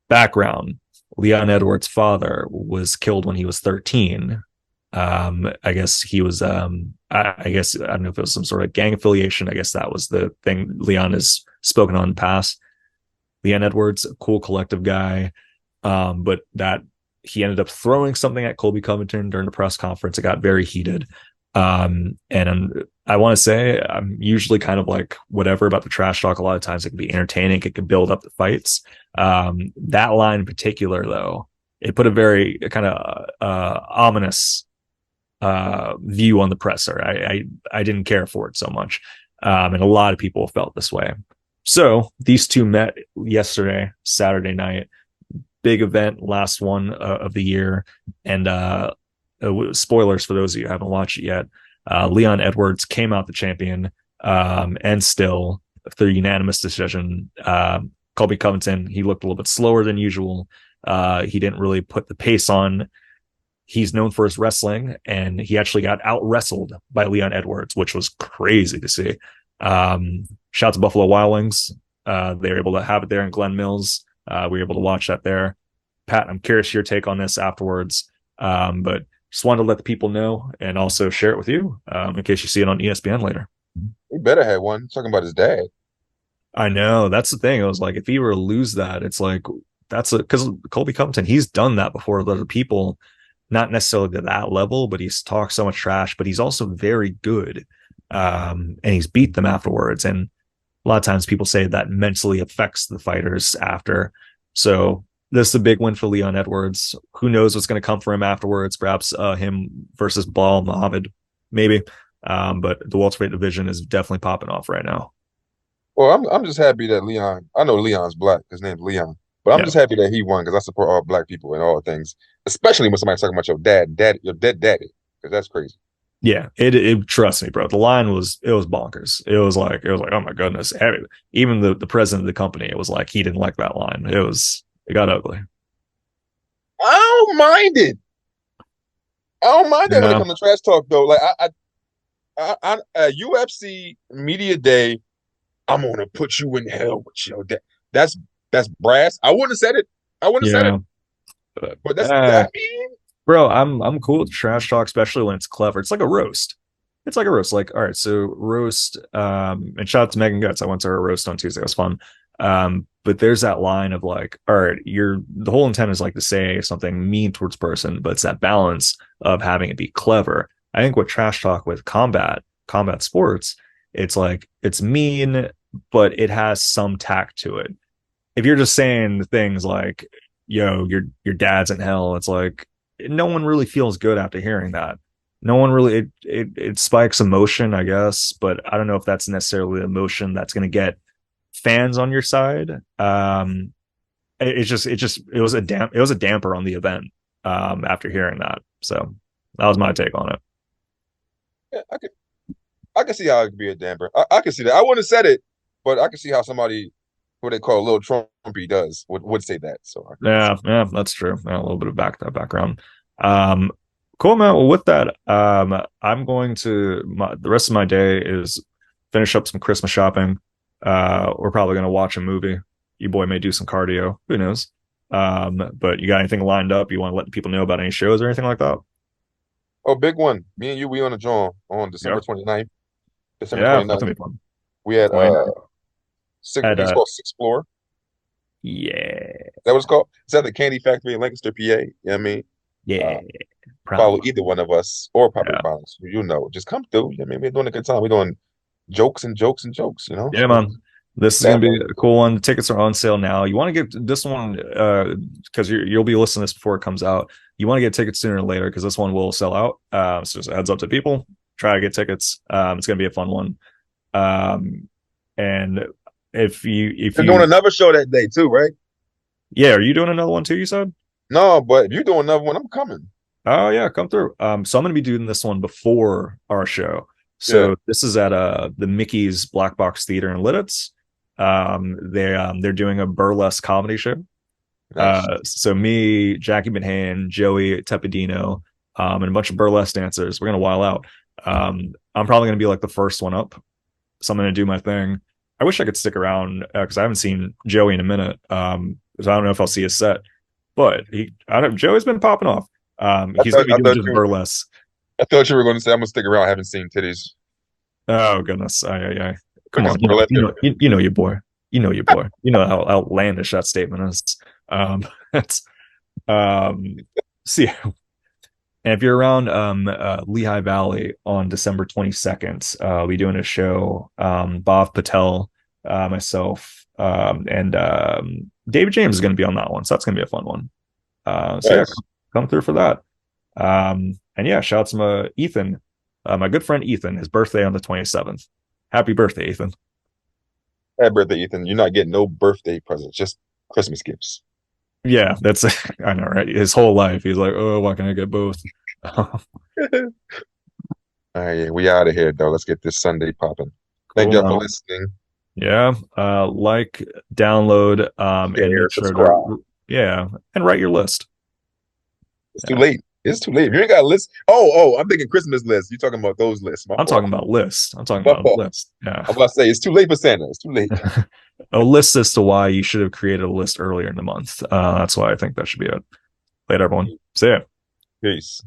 [SPEAKER 2] Background: Leon Edwards' father was killed when he was 13 I guess he was I guess I don't know if it was some sort of gang affiliation. I guess that was the thing Leon has spoken on in the past. Leon Edwards, a cool collective guy. But that he ended up throwing something at Colby Covington during the press conference. It got very heated. And I want to say I'm usually kind of like whatever about the trash talk. A lot of times it can be entertaining. It can build up the fights. That line in particular, though, it put a very kind of ominous view on the presser. I didn't care for it so much, and a lot of people felt this way. So these two met yesterday, Saturday night, big event, last one of the year, and spoilers for those of you who haven't watched it yet. Leon Edwards came out the champion, and still through unanimous decision. Colby Covington, he looked a little bit slower than usual. He didn't really put the pace on. He's known for his wrestling, and he actually got out wrestled by Leon Edwards, which was crazy to see. Shout out to Buffalo Wild Wings. They were able to have it there in Glen Mills. We were able to watch that there. Pat, I'm curious your take on this afterwards. But just wanted to let the people know and also share it with you in case you see it on ESPN later.
[SPEAKER 1] He better have one. Talking about his dad.
[SPEAKER 2] I know. That's the thing. I was like, if he were to lose that, it's like, because Colby Covington, he's done that before with other people, not necessarily to that level, but he's talked so much trash, but he's also very good. And he's beat them afterwards. And a lot of times people say that mentally affects the fighters after. So this is a big win for Leon Edwards. Who knows what's going to come for him afterwards? Perhaps him versus Bilal Muhammad, maybe. But the welterweight division is definitely popping off right now.
[SPEAKER 1] Well, I'm just happy that Leon. I know Leon's black. His name's Leon, but I'm
[SPEAKER 2] Yeah.
[SPEAKER 1] just happy that he won because I support all black people in all things, especially when somebody's talking about your dead daddy, because that's crazy.
[SPEAKER 2] Yeah, it trust me, bro. The line was bonkers. It was like oh my goodness. Even the president of the company, it was like he didn't like that line. It got ugly.
[SPEAKER 1] I don't mind it. I don't mind that when it
[SPEAKER 2] Yeah,
[SPEAKER 1] comes to trash talk, though. Like UFC media day, I'm gonna put you in hell with your dad. That's that's brass. I wouldn't have said it. I wouldn't have said it.
[SPEAKER 2] yeah. But,
[SPEAKER 1] But that's that mean.
[SPEAKER 2] bro, I'm cool with trash talk, especially when it's clever. It's like a roast. It's like a roast. Like, all right, so roast. And shout out to Megan Guts. I went to her roast on Tuesday. It was fun. But there's that line of like, all right, the whole intent is like to say something mean towards person, but it's that balance of having it be clever. I think with trash talk with combat sports, it's like it's mean, but it has some tact to it. If you're just saying things like, yo, your dad's in hell, it's like no one really feels good after hearing that. No one really it spikes emotion, I guess, but I don't know if that's necessarily the emotion that's going to get fans on your side. It was a damper on the event after hearing that. So that was my take on it.
[SPEAKER 1] Yeah, I can see how it could be a damper. I can see that. I wouldn't have said it, but I can see how somebody what they call a little Trumpy does would say that. So I can see.
[SPEAKER 2] Yeah, that's true. Yeah, a little bit of background. Um, cool, man. Well, with that, I'm going to the rest of my day is finish up some Christmas shopping. We're probably going to watch a movie. You boy may do some cardio. Who knows? But you got anything lined up? You want to let people know about any shows or anything like that?
[SPEAKER 1] Oh, big one. Me and you, we on the joint on
[SPEAKER 2] Yeah,
[SPEAKER 1] December 29th. December
[SPEAKER 2] yeah, that's
[SPEAKER 1] 29th.
[SPEAKER 2] gonna be fun.
[SPEAKER 1] We had
[SPEAKER 2] Why
[SPEAKER 1] six. I
[SPEAKER 2] at
[SPEAKER 1] think it's called Six Floor.
[SPEAKER 2] yeah,
[SPEAKER 1] Is that what it's called? It's at the Candy Factory in Lancaster, PA. You know what I mean?
[SPEAKER 2] yeah,
[SPEAKER 1] Uh,
[SPEAKER 2] proud
[SPEAKER 1] Follow
[SPEAKER 2] of
[SPEAKER 1] either one of us or Papa
[SPEAKER 2] yeah,
[SPEAKER 1] Bounce. You know, just come through. You know what I mean? We're doing a good time. We're doing jokes and jokes and jokes, you know?
[SPEAKER 2] yeah,
[SPEAKER 1] So
[SPEAKER 2] man. This is gonna
[SPEAKER 1] that
[SPEAKER 2] be
[SPEAKER 1] way.
[SPEAKER 2] a cool one. Tickets are on sale now. You want to get this one because you'll be listening to this before it comes out. You want to get tickets sooner or later because this one will sell out. So just a heads up to people. Try to get tickets. It's gonna be a fun one. And if
[SPEAKER 1] You're doing
[SPEAKER 2] you
[SPEAKER 1] another show that day too, right?
[SPEAKER 2] yeah, are you doing another one too? You said.
[SPEAKER 1] No, but if you're doing another one, I'm coming.
[SPEAKER 2] Oh yeah, come through. So I'm gonna be doing this one before our show.
[SPEAKER 1] Yeah,
[SPEAKER 2] So this is at the Mickey's Black Box Theater in Lidditz. They're doing a burlesque comedy show.
[SPEAKER 1] nice.
[SPEAKER 2] So me, Jackie Manhan, Joey Tepidino, and a bunch of burlesque dancers. We're gonna while out. I'm probably gonna be like the first one up. So I'm gonna do my thing. I wish I could stick around because I haven't seen Joey in a minute. So I don't know if I'll see his set, but Joey's been popping off.
[SPEAKER 1] I
[SPEAKER 2] He's
[SPEAKER 1] thought
[SPEAKER 2] gonna be
[SPEAKER 1] I
[SPEAKER 2] doing
[SPEAKER 1] thought
[SPEAKER 2] just
[SPEAKER 1] you
[SPEAKER 2] burlesque.
[SPEAKER 1] I thought you were going to say I'm gonna stick around. I haven't seen titties.
[SPEAKER 2] Oh goodness. Aye. Come
[SPEAKER 1] Quickest
[SPEAKER 2] on. You know,
[SPEAKER 1] burlesque
[SPEAKER 2] you
[SPEAKER 1] ever.
[SPEAKER 2] know, you know your boy. You know your boy. You know how outlandish that statement is. That's um see and if you're around Lehigh Valley on December 22nd, we'll be doing a show. Bob Patel, myself, and David James is going to be on that one. So that's going to be a fun one. So yeah,
[SPEAKER 1] Nice.
[SPEAKER 2] come through for that. And yeah, shout out to Ethan, my good friend Ethan, his birthday on the 27th. Happy birthday, Ethan.
[SPEAKER 1] Happy birthday, Ethan. You're not getting no birthday presents, just Christmas gifts.
[SPEAKER 2] Yeah, that's I know, right? His whole life, he's like, oh, why can I get both?
[SPEAKER 1] All right, yeah, we out of here though. Let's get this Sunday popping. Thank
[SPEAKER 2] Cool,
[SPEAKER 1] y'all for
[SPEAKER 2] man.
[SPEAKER 1] listening.
[SPEAKER 2] Yeah, like, download, and
[SPEAKER 1] Share,
[SPEAKER 2] make sure
[SPEAKER 1] subscribe.
[SPEAKER 2] to, yeah, and write your list.
[SPEAKER 1] It's too
[SPEAKER 2] Yeah,
[SPEAKER 1] late. It's too late. If you ain't got a list. Oh, I'm thinking Christmas lists. You talking about those lists? My
[SPEAKER 2] I'm
[SPEAKER 1] fault.
[SPEAKER 2] talking about lists. I'm talking
[SPEAKER 1] My
[SPEAKER 2] about a
[SPEAKER 1] fault.
[SPEAKER 2] list. Yeah,
[SPEAKER 1] I'm about to say it's too late for Santa. It's too late.
[SPEAKER 2] a list as to why you should have created a list earlier in the month. That's why I think that should be it. Later, everyone. See ya.
[SPEAKER 1] Peace.